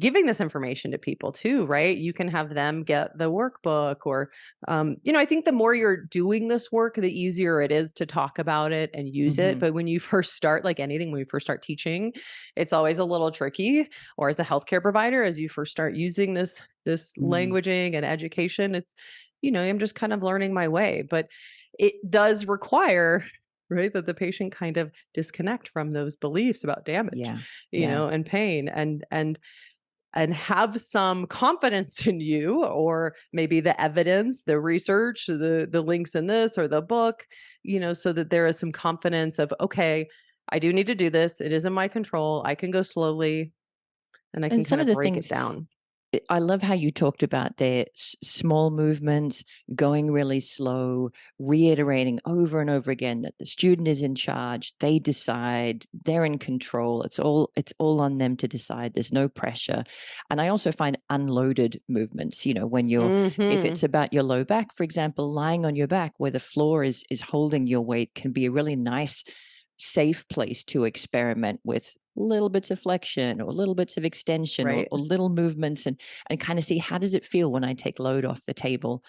giving this information to people too, right? You can have them get the workbook or I think the more you're doing this work, the easier it is to talk about it and use it. Mhm. But when you first start, like anything, when you first start teaching, it's always a little tricky. Or as a healthcare provider, as you first start using this Mm. languaging and education, it's I'm just kind of learning my way. But it does require, right, that the patient kind of disconnect from those beliefs about damage, Yeah. Yeah. and pain, and have some confidence in you, or maybe the evidence, the research, the links in this or the book, so that there is some confidence of, okay, I do need to do this. It is in my control. I can go slowly and I can And some kind of of the break it things down. I love how you talked about their small movements, going really slow, reiterating over and over again that the student is in charge. They decide. They're in control. It's all on them to decide. There's no pressure. And I also find unloaded movements. When you're if it's Mhm. about your low back, for example, lying on your back where the floor is holding your weight can be a really nice safe place to experiment with little bits of flexion or little bits of extension Right. or little movements and kind of see how does it feel when I take load off the table.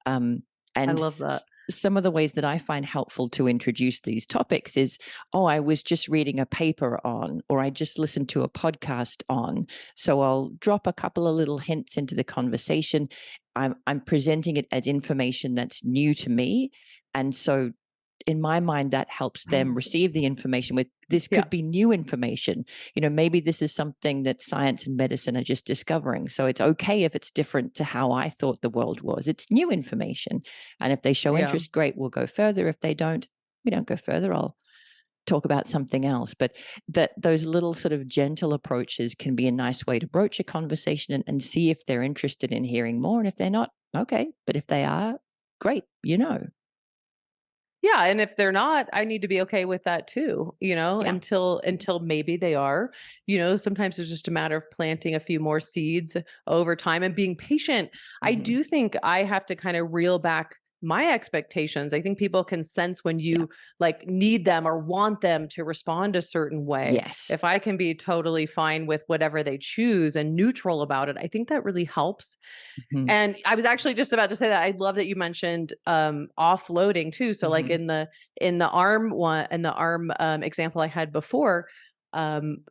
Um, I and love that. some of the ways that I find helpful to introduce these topics is, oh, I was just reading a paper on, or I just listened to a podcast on. So I'll drop a couple of little hints into the conversation. I'm presenting it as information that's new to me. And so in my mind, that helps them receive the information with this Yeah. could be new information. Maybe this is something that science and medicine are just discovering. So it's okay if it's different to how I thought the world was. It's new information. And if they show Yeah. interest, great, we'll go further. If they don't, we don't go further. I'll talk about something else. But those little sort of gentle approaches can be a nice way to broach a conversation and see if they're interested in hearing more. And if they're not, okay. But if they are, great, Yeah, and if they're not, I need to be okay with that too, Yeah. until maybe they are. Sometimes it's just a matter of planting a few more seeds over time and being patient. I Mm-hmm. do think I have to kind of reel back my expectations. I think people can sense when Yeah. you like need them or want them to respond a certain way. Yes. If I can be totally fine with whatever they choose and neutral about it, I think that really helps. Mm-hmm. And I was actually just about to say that I love that you mentioned offloading too. So like Mm-hmm. in the arm example I had before,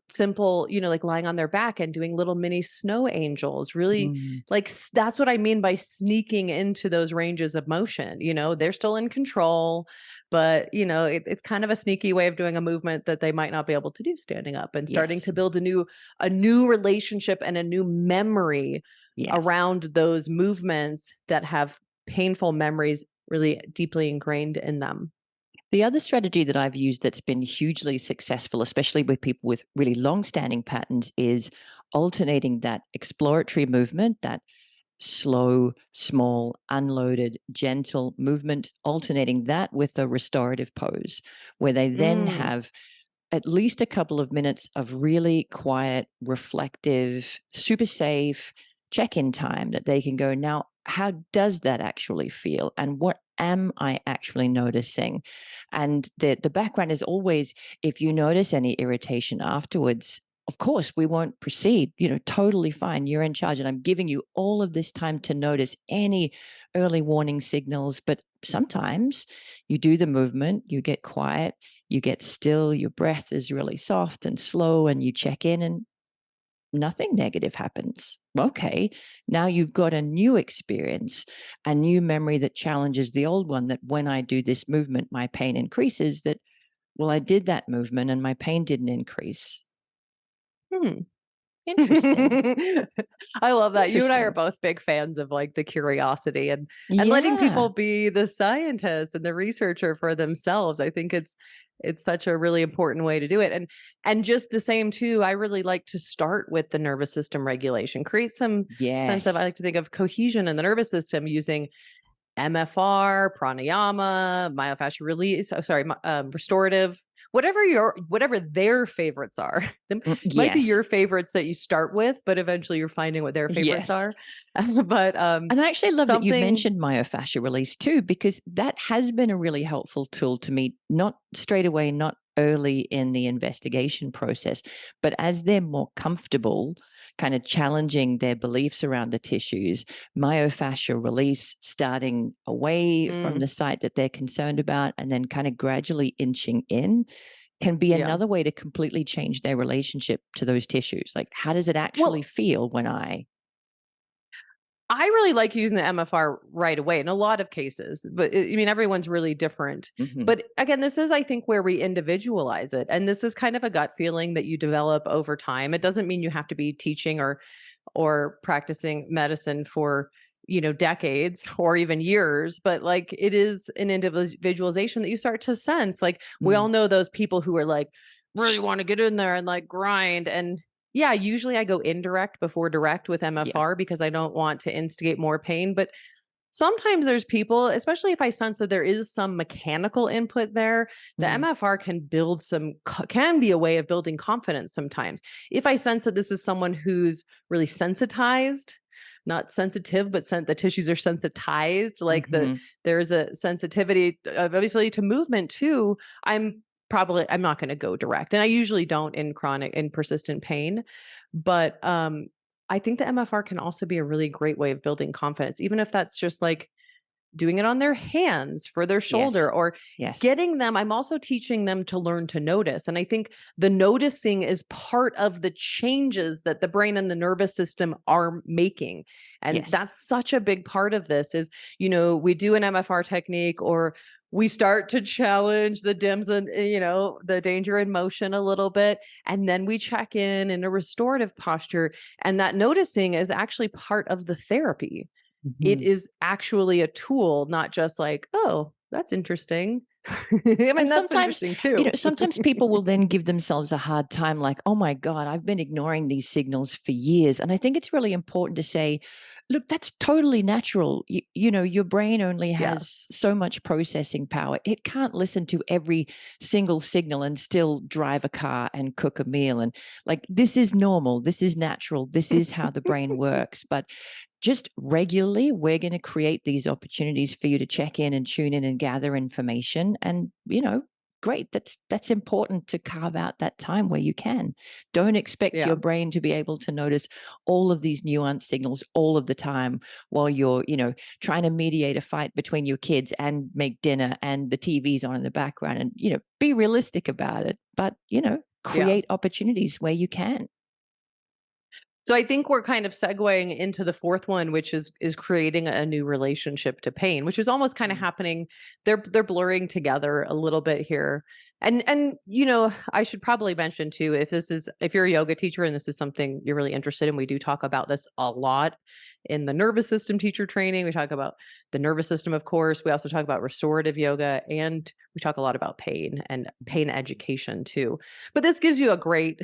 simple, like lying on their back and doing little mini snow angels, really Mm. like that's what I mean by sneaking into those ranges of motion. They're still in control, but it's kind of a sneaky way of doing a movement that they might not be able to do standing up, and starting Yes. to build a new relationship and a new memory Yes. around those movements that have painful memories really deeply ingrained in them. The other strategy that I've used that's been hugely successful, especially with people with really long standing patterns, is alternating that exploratory movement, that slow, small, unloaded, gentle movement, alternating that with a restorative pose, where they then Mm, have at least a couple of minutes of really quiet, reflective, super safe check in time that they can go, now, how does that actually feel? And what am I actually noticing? And the background is always, if you notice any irritation afterwards, of course, we won't proceed, totally fine. You're in charge. And I'm giving you all of this time to notice any early warning signals. But sometimes you do the movement, you get quiet, you get still, your breath is really soft and slow, and you check in and nothing negative happens. Okay, now you've got a new experience, a new memory that challenges the old one, that when I do this movement, my pain increases. That, well, I did that movement and my pain didn't increase. hmm. Interesting. I love that. You and I are Interesting. both big fans of like the curiosity and letting Yeah. people be the scientist and the researcher for themselves. I think it's such a really important way to do it. And just the same too, I really like to start with the nervous system regulation. Create some sense of, I Yes. like to think of cohesion in the nervous system using MFR, pranayama, myofascial release, restorative, whatever their favorites are. It might be Yes. your favorites that you start with, but eventually you're finding what their favorites Yes. are. But And I actually love that you something mentioned myofascial release too, because that has been a really helpful tool to me, not straight away, not early in the investigation process, but as they're more comfortable, kind of challenging their beliefs around the tissues, myofascial release, starting away from mm, the site that they're concerned about and then kind of gradually inching in, can be yeah. another way to completely change their relationship to those tissues. Like, how does it actually Well, feel when I? I really like using the MFR right away in a lot of cases, but I mean, everyone's really different. Mhm. But again, this is, I think, where we individualize it. And this is kind of a gut feeling that you develop over time. It doesn't mean you have to be teaching or practicing medicine for, decades or even years, but like it is an individualization that you start to sense. Like we all Mm. know those people who are like really want to get in there and like grind. And yeah, usually I go indirect before direct with Yeah. MFR because I don't want to instigate more pain. But sometimes there's people, especially if I sense that there is some mechanical input there, the Mm. MFR can be a way of building confidence sometimes. If I sense that this is someone who's really sensitized, not sensitive, but the tissues are sensitized, like Mhm. there's a sensitivity obviously to movement too. I'm not going to go direct. And I usually don't in chronic and persistent pain, but I think the MFR can also be a really great way of building confidence, even if that's just like doing it on their hands for their Yes. shoulder or Yes. getting them. I'm also teaching them to learn to notice. And I think the noticing is part of the changes that the brain and the nervous system are making. And Yes. that's such a big part of this is, we do an MFR technique or we start to challenge the dims and, the danger in motion a little bit. And then we check in a restorative posture. And that noticing is actually part of the therapy. It Mhm. is actually a tool, not just like, oh, that's interesting. I And mean, that's sometimes, interesting too. sometimes people will then give themselves a hard time, like, oh my God, I've been ignoring these signals for years. And I think it's really important to say, look, that's totally natural. Your brain only Yeah. has so much processing power. It can't listen to every single signal and still drive a car and cook a meal. And like, this is normal. This is natural. This is how the brain works. But just regularly, we're going to create these opportunities for you to check in and tune in and gather information. And, great. That's important to carve out that time where you can. Don't expect Yeah. your brain to be able to notice all of these nuanced signals all of the time while you're, trying to mediate a fight between your kids and make dinner and the TV's on in the background, and, be realistic about it. But, Yeah. create opportunities where you can. So I think we're kind of segueing into the fourth one, which is creating a new relationship to pain, which is almost kind of Mm. happening. They're blurring together a little bit here. And I should probably mention too, if you're a yoga teacher and this is something you're really interested in, we do talk about this a lot in the nervous system teacher training. We talk about the nervous system, of course. We also talk about restorative yoga, and we talk a lot about pain and pain education too. But this gives you a great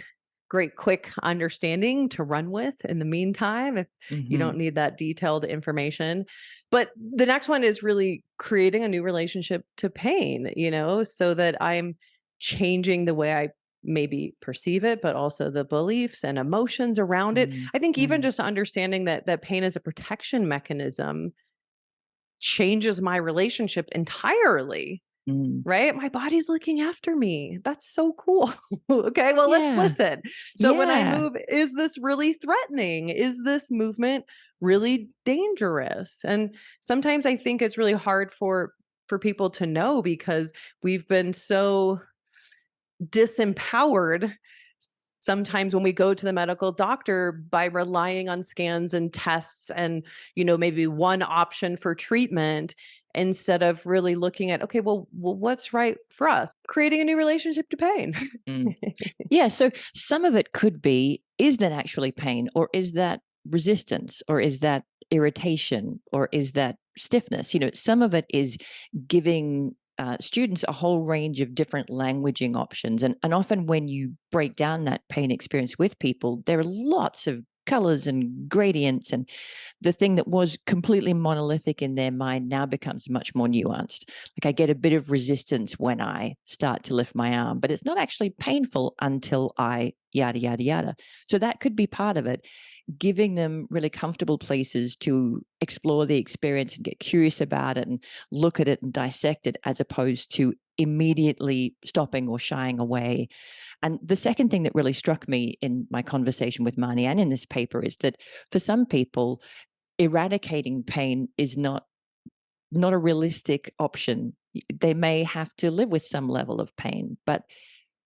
quick understanding to run with in the meantime if you don't Mhm. need that detailed information. But the next one is really creating a new relationship to pain, so that I'm changing the way I maybe perceive it, but also the beliefs and emotions around it. Mm. I think even Mm. just understanding that pain is a protection mechanism changes my relationship entirely. Mm. Right? My body's looking after me. That's so cool. Okay, well, let's Yeah. listen. So when I Yeah. move, is this really threatening? Is this movement really dangerous? And sometimes I think it's really hard for people to know because we've been so disempowered sometimes when we go to the medical doctor by relying on scans and tests and maybe one option for treatment instead of really looking at, okay, well, what's right for us, creating a new relationship to pain. Mm. Yeah, so some of it could be, is that actually pain, or is that resistance, or is that irritation, or is that stiffness? Some of it is giving students a whole range of different languaging options. And often when you break down that pain experience with people, there are lots of colors and gradients, and the thing that was completely monolithic in their mind now becomes much more nuanced. Like, I get a bit of resistance when I start to lift my arm, but it's not actually painful until I yada, yada, yada. So that could be part of it. Giving them really comfortable places to explore the experience and get curious about it and look at it and dissect it, as opposed to immediately stopping or shying away. And the second thing that really struck me in my conversation with Marnie and in this paper is that for some people, eradicating pain is not a realistic option. They may have to live with some level of pain, but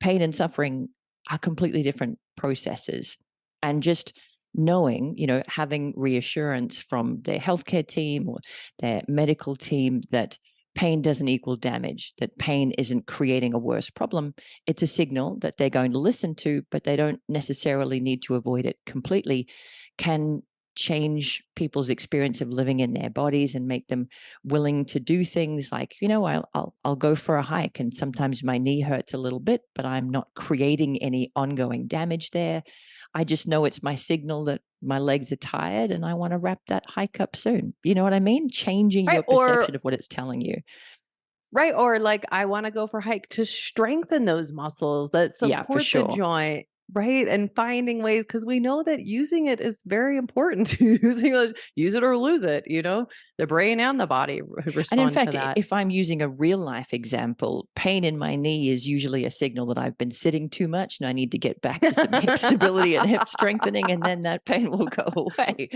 pain and suffering are completely different processes. And just knowing, having reassurance from their healthcare team or their medical team that pain doesn't equal damage, that pain isn't creating a worse problem. It's a signal that they're going to listen to, but they don't necessarily need to avoid it completely, can change people's experience of living in their bodies and make them willing to do things like, I'll go for a hike, and sometimes my knee hurts a little bit, but I'm not creating any ongoing damage there. I just know it's my signal that my legs are tired and I want to wrap that hike up soon. You know what I mean? Changing Right. your perception of what it's telling you. Right, or like, I wanna go for a hike to strengthen those muscles that Yeah, for support the sure. joint, right? And finding ways, because we know that using it is very important. Use it or lose it, The brain and the body And in respond to fact, that. if I'm using a real life example, pain in my knee is usually a signal that I've been sitting too much and I need to get back to some hip stability and hip strengthening, and then that pain will go away.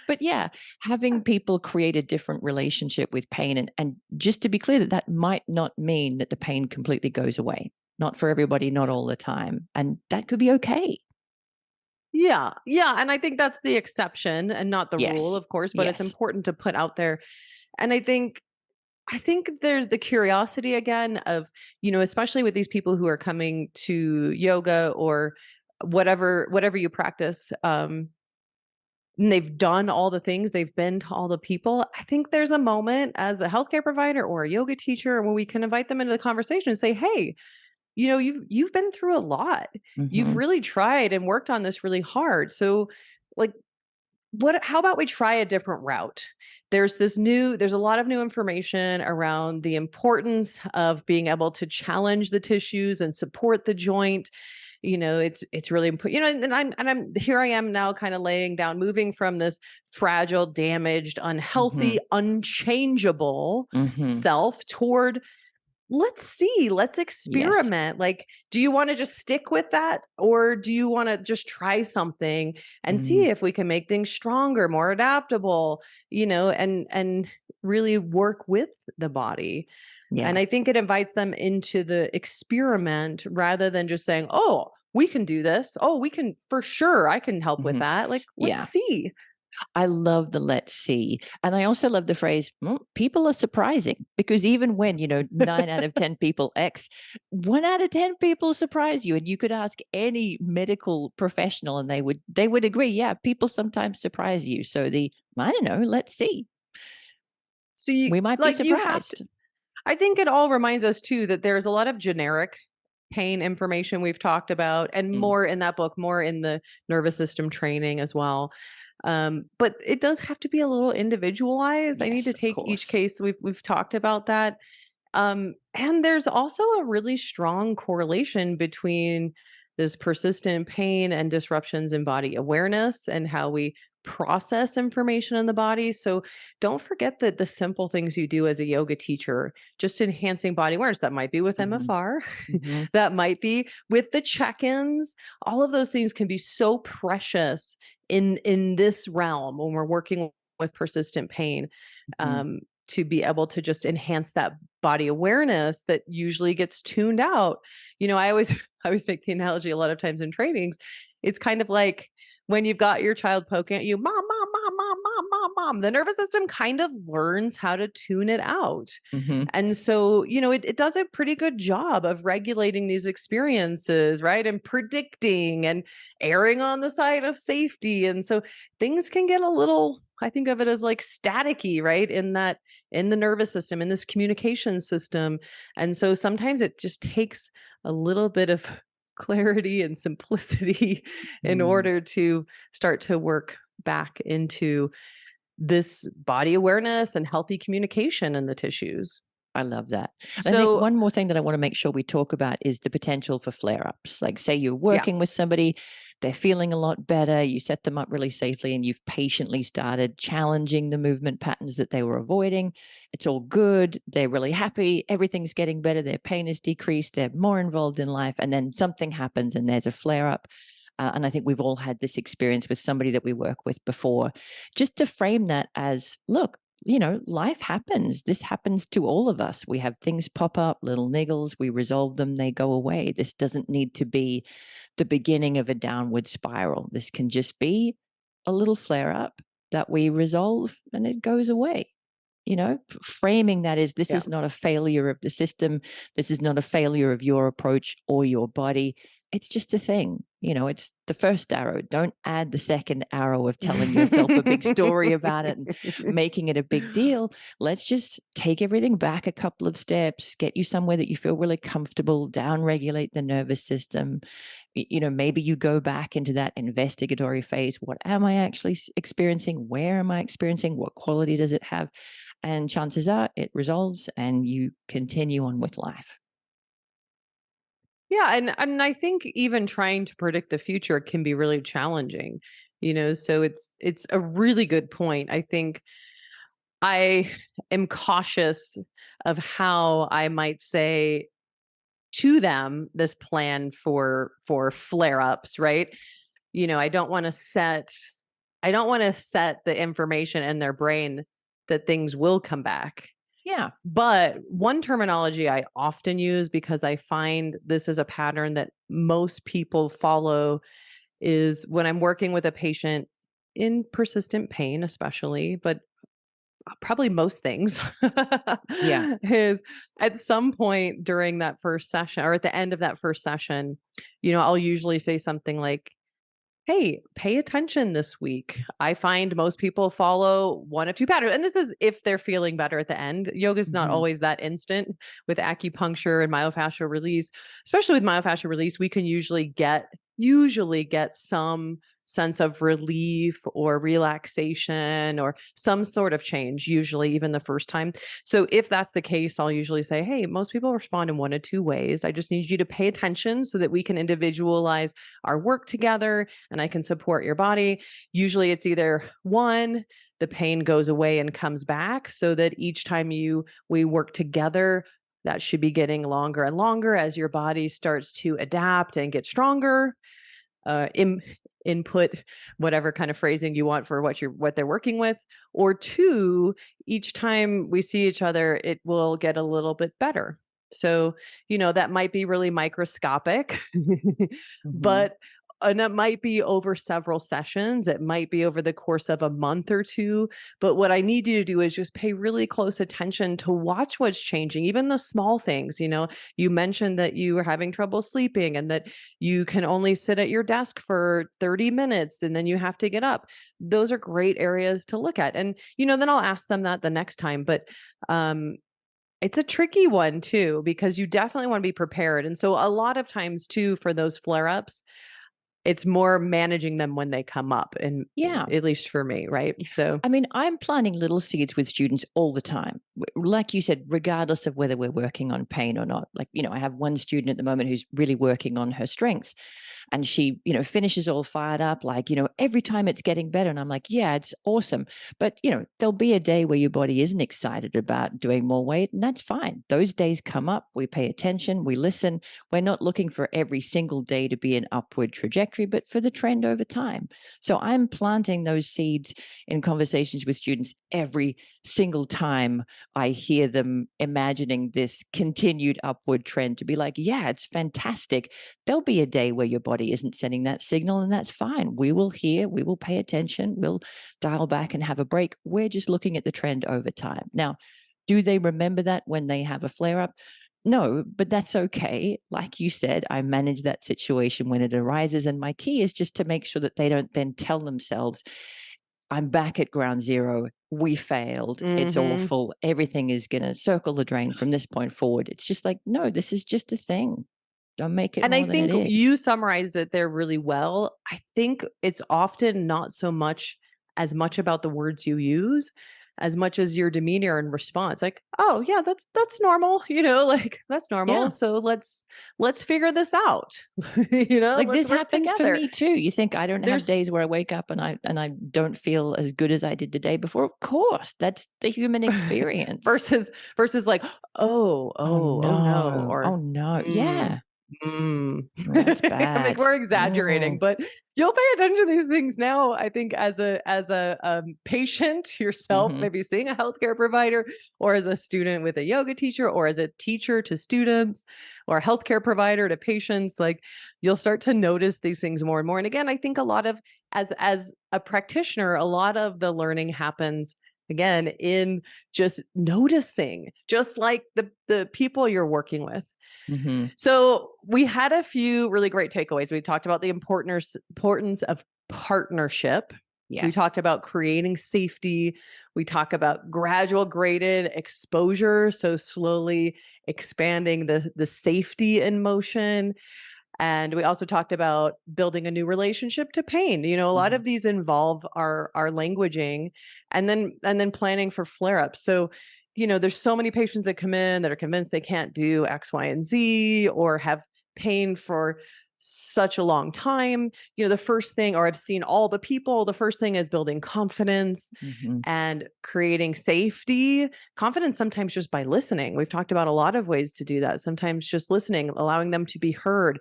But yeah, having people create a different relationship with pain, and just to be clear, that might not mean that the pain completely goes away. Not for everybody, not all the time. And that could be okay. Yeah, yeah, and I think that's the exception and not the rule, Yes. of course, but it's Yes. important to put out there. And I think I think there's the curiosity again of, especially with these people who are coming to yoga or whatever you practice, and they've done all the things, they've been to all the people. I think there's a moment as a healthcare provider or a yoga teacher when we can invite them into the conversation and say, "Hey, you've been through a lot. You've Hmm. really tried and worked on this really hard. So, like, what how about we try a different route? There's a lot of new information around the importance of being able to challenge the tissues and support the joint. It's really important, and I'm here I am now kind of laying down, moving from this fragile, damaged, Hmm. unhealthy, unchangeable Hmm. self toward, let's Yes. experiment. Like, do you want to just stick with that, or do you want to just try something and see Mm. if we can make things stronger, more adaptable, and really work with the body? And Yeah. I think it invites them into the experiment rather than just saying, "Oh, we can do this. Oh, we can for sure. I can help with Hmm. that." Like, let's Yeah. see. I love the let's see. And I also love the phrase, "Mm, people are surprising," because even when, 9 out of 10 people X, 1 out of 10 people surprise you. And you could ask any medical professional and they would agree. Yeah, people sometimes surprise you. So I don't know, let's see. So We might be you have to. surprised. I think it all reminds us too that there's a lot of generic pain information we've talked about, and Mm, more in that book, more in the nervous system training as well. But it does have to be a little individualized. I need yes, to of take each course. case. We've talked about that. And there's also a really strong correlation between this persistent pain and disruptions in body awareness and how we process information in the body. So don't forget that the simple things you do as a yoga teacher, just enhancing body awareness, that might be with Hmm. MFR, Hmm. that might be with the check-ins. All of those things can be so precious in this realm when we're working with persistent pain. Hmm. Um, to be able to just enhance that body awareness that usually gets tuned out. I always I always make the analogy a lot of times in trainings. It's kind of like when you've got your child poking at you, mom, mom, mom, mom, mom, mom, mom. The nervous system kind of learns how to tune it out. Hmm. And so, it does a pretty good job of regulating these experiences, right? And predicting and erring on the side of safety. And so things can get a little, I think of it as like staticky, right? In the nervous system, in this communication system. And so sometimes it just takes a little bit of clarity and simplicity in Mm. order to start to work back into this body awareness and healthy communication in the tissues. I love that. And I think So, one more thing that I want to make sure we talk about is the potential for flare ups. Like, say you're yeah. working with somebody, they're feeling a lot better, you set them up really safely, and you've patiently started challenging the movement patterns that they were avoiding. It's all good. They're really happy. Everything's getting better. Their pain is decreased. They're more involved in life. And then something happens and there's a flare up. And I think we've all had this experience with somebody that we work with before. Just to frame that as, look, life happens. This happens to all of us. We have things pop up, little niggles, we resolve them, they go away. This doesn't need to be the beginning of a downward spiral. This can just be a little flare up that we resolve and it goes away. Framing that is, this Yeah. is not a failure of the system. This is not a failure of your approach or your body. It's just a thing. It's the first arrow. Don't add the second arrow of telling yourself a big story about it and making it a big deal. Let's just take everything back a couple of steps, get you somewhere that you feel really comfortable, down regulate the nervous system. Maybe you go back into that investigatory phase. What am I actually experiencing? Where am I experiencing? What quality does it have? And chances are it resolves and you continue on with life. Yeah, and I think even trying to predict the future can be really challenging. So it's a really good point. I think I am cautious of how I might say to them this plan for flare-ups, right? I don't want to set the information in their brain that things will come back. Yeah. But one terminology I often use, because I find this is a pattern that most people follow, is when I'm working with a patient in persistent pain, especially, but probably most things Yeah. is at some point during that first session or at the end of that first session, I'll usually say something like, hey, pay attention this week. I find most people follow one of two patterns. And this is if they're feeling better at the end. Yoga is not Hmm. always that instant with acupuncture and myofascial release. Especially with myofascial release, we can usually get some sense of relief or relaxation or some sort of change, usually even the first time. So if that's the case, I'll usually say, hey, most people respond in one of two ways. I just need you to pay attention so that we can individualize our work together and I can support your body. Usually it's either one, the pain goes away and comes back so that each time we work together, that should be getting longer and longer as your body starts to adapt and get stronger. uh, in, Input whatever kind of phrasing you want for what they're working with, or two, each time we see each other, it will get a little bit better. So, that might be really microscopic, Hmm. but and that might be over several sessions. It might be over the course of a month or two. But what I need you to do is just pay really close attention to watch what's changing, even the small things. You mentioned that you were having trouble sleeping and that you can only sit at your desk for 30 minutes and then you have to get up. Those are great areas to look at. And, then I'll ask them that the next time. But it's a tricky one too, because you definitely want to be prepared. And so a lot of times too, for those flare ups, it's more managing them when they come up, and Yeah. at least for me, right? So I mean, I'm planting little seeds with students all the time. Like you said, regardless of whether we're working on pain or not. Like, I have one student at the moment who's really working on her strengths. And she, finishes all fired up, like, every time it's getting better. And I'm like, yeah, it's awesome. But, there'll be a day where your body isn't excited about doing more weight, and that's fine. Those days come up, we pay attention, we listen. We're not looking for every single day to be an upward trajectory, but for the trend over time. So I'm planting those seeds in conversations with students every single time I hear them imagining this continued upward trend, to be like, yeah, it's fantastic. There'll be a day where your body isn't sending that signal, and that's fine. We will hear, we will pay attention, we'll dial back and have a break. We're just looking at the trend over time. Now, do they remember that when they have a flare up? No, but that's okay. Like you said, I manage that situation when it arises. And my key is just to make sure that they don't then tell themselves, I'm back at ground zero. We failed. It's mhm. awful. Everything is going to circle the drain from this point forward. It's just like, no, this is just a thing. Don't make it And I more than it think is. you summarized it there really well. I think it's often not so much as much about the words you use as much as your demeanor and response. Like, "Oh, yeah, that's normal," like, "That's normal. Yeah. So let's figure this out." Like, "Let's this work happens for together." me too. You think I don't have There's days where I wake up and I don't feel as good as I did the day before? Of course, that's the human experience. versus like, "Oh, Oh oh, oh no," no. Oh or no. "Mm, Yeah. mm." Oh, that's I mean, bad. we're exaggerating, Oh. but you'll pay attention to these things now, I think, as a patient yourself, Hmm. maybe seeing a healthcare provider, or as a student with a yoga teacher, or as a teacher to students, or a healthcare provider to patients. Like, you'll start to notice these things more and more. And again, I think a lot of as a practitioner, a lot of the learning happens again in just noticing, just like the people you're working with. Hmm. So we had a few really great takeaways. We talked about the importance of partnership. We Yes. talked about creating safety. We talk about gradual graded exposure, so slowly expanding the safety in motion. And we also talked about building a new relationship to pain. A lot Hmm. of these involve our languaging, and then planning for flare-ups. So, there's so many patients that come in that are convinced they can't do X, Y, and Z, or have pain for such a long time. The first thing, or I've seen all the people, the first thing is building confidence Hmm. and creating safety. Confidence sometimes just by listening. We've talked about a lot of ways to do that. Sometimes just listening, allowing them to be heard.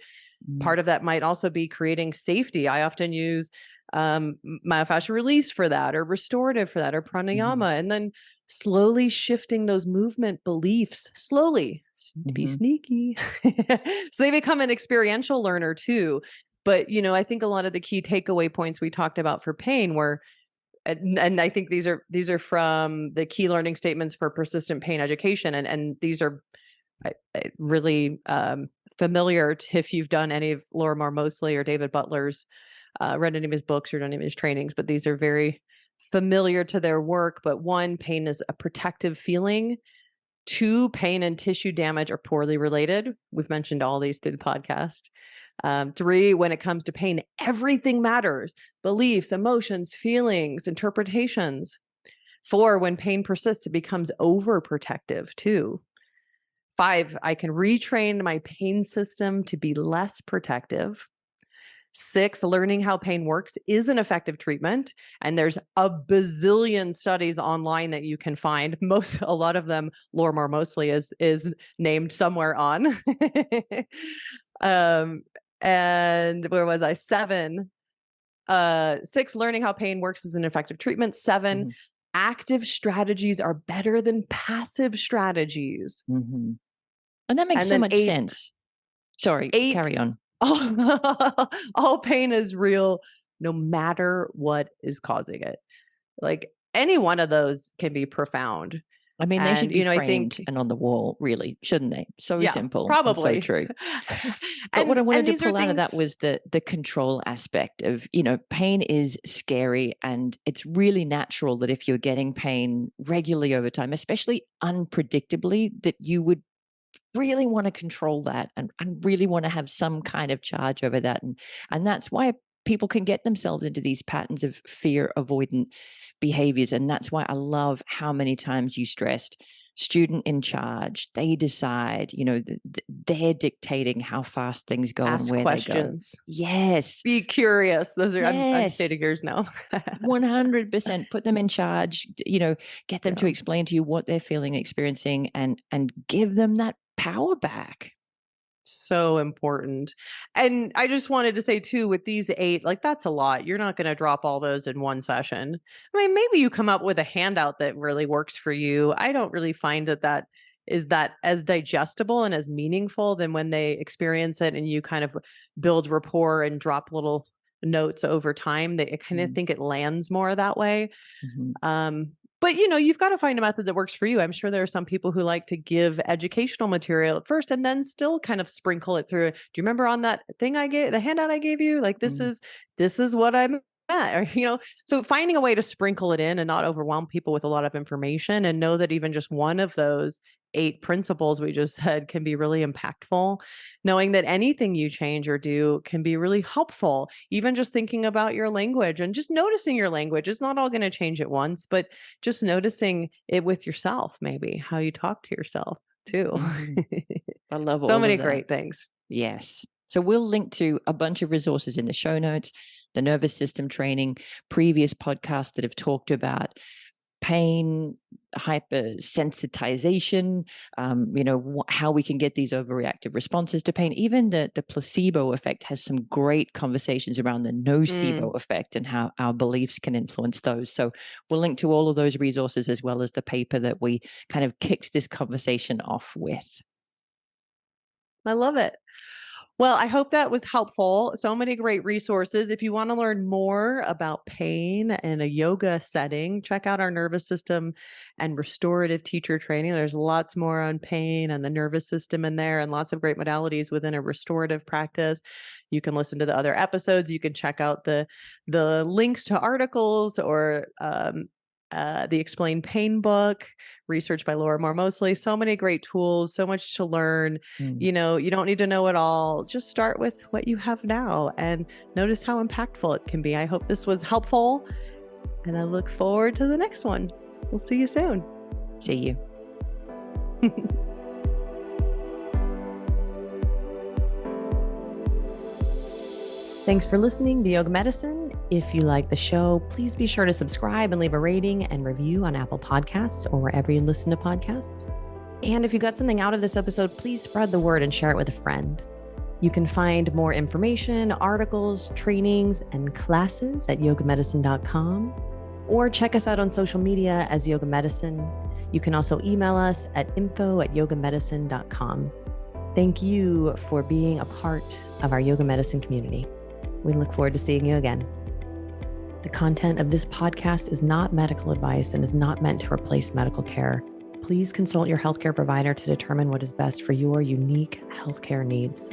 Mm. Part of that might also be creating safety. I often use myofascial release for that, or restorative for that, or Hmm. pranayama, and then slowly shifting those movement beliefs slowly to be Hmm. sneaky. So they become an experiential learner too. But, I think a lot of the key takeaway points we talked about for pain were and I think these are from the key learning statements for persistent pain education. And these are really familiar if you've done any of Lorimer Mosley or David Butler's, read any of his books or done any of his trainings, but these are very familiar to their work. But one, pain is a protective feeling. Two, pain and tissue damage are poorly related. We've mentioned all these through the podcast. Three, when it comes to pain, everything matters: beliefs, emotions, feelings, interpretations. Four, when pain persists, it becomes overprotective too. Five, I can retrain my pain system to be less protective. Six, learning how pain works is an effective treatment. And there's a bazillion studies online that you can find. A lot of them, Lorimer Mosley is named somewhere on. And where was I? Seven. Six, learning how pain works is an effective treatment. Seven, active strategies are better than passive strategies. And that makes so much sense. Sorry, carry on. All pain is real, no matter what is causing it. Like, any one of those can be profound. I mean, they should be framed and on the wall, really, shouldn't they? So simple, probably. So true. But what I wanted to pull out of that was the control aspect of, pain is scary, and it's really natural that if you're getting pain regularly over time, especially unpredictably, that you would really want to control that and really want to have some kind of charge over that. And that's why people can get themselves into these patterns of fear avoidant behaviors. And that's why I love how many times you stressed student in charge. They decide, they're dictating how fast things go. Ask and where questions. They go. Yes. Be curious. Those are, I'm stating yours now. 100%. Put them in charge, get them to explain to you what they're feeling, experiencing, and give them that power back. So important. And I just wanted to say too, with these 8, like, that's a lot. You're not going to drop all those in one session. I mean, maybe you come up with a handout that really works for you. I don't really find that is that as digestible and as meaningful than when they experience it and you kind of build rapport and drop little notes over time. I kind of think it lands more that way. But, you've got to find a method that works for you. I'm sure there are some people who like to give educational material at first and then still kind of sprinkle it through. Do you remember on that thing the handout I gave you? Like, this is what I'm at, or, so finding a way to sprinkle it in and not overwhelm people with a lot of information, and know that even just one of those 8 principles we just said can be really impactful. Knowing that anything you change or do can be really helpful. Even just thinking about your language and just noticing your language. It's not all going to change at once, but just noticing it with yourself, maybe how you talk to yourself too. I love so many great things. Yes. So we'll link to a bunch of resources in the show notes, the nervous system training, previous podcasts that have talked about pain, hypersensitization, how we can get these overreactive responses to pain. Even the placebo effect has some great conversations around the nocebo effect and how our beliefs can influence those. So we'll link to all of those resources, as well as the paper that we kind of kicked this conversation off with. I love it. Well, I hope that was helpful. So many great resources. If you want to learn more about pain in a yoga setting, check out our nervous system and restorative teacher training. There's lots more on pain and the nervous system in there, and lots of great modalities within a restorative practice. You can listen to the other episodes. You can check out the links to articles or the Explain Pain book, research by Lorimer Mosley. So many great tools, so much to learn. You don't need to know it all. Just start with what you have now and notice how impactful it can be. I hope this was helpful, and I look forward to the next one. We'll see you soon. See you. Thanks for listening to Yoga Medicine. If you like the show, please be sure to subscribe and leave a rating and review on Apple Podcasts or wherever you listen to podcasts. And if you got something out of this episode, please spread the word and share it with a friend. You can find more information, articles, trainings, and classes at yogamedicine.com, or check us out on social media as Yoga Medicine. You can also email us at info@yogamedicine.com. Thank you for being a part of our Yoga Medicine community. We look forward to seeing you again. The content of this podcast is not medical advice and is not meant to replace medical care. Please consult your healthcare provider to determine what is best for your unique healthcare needs.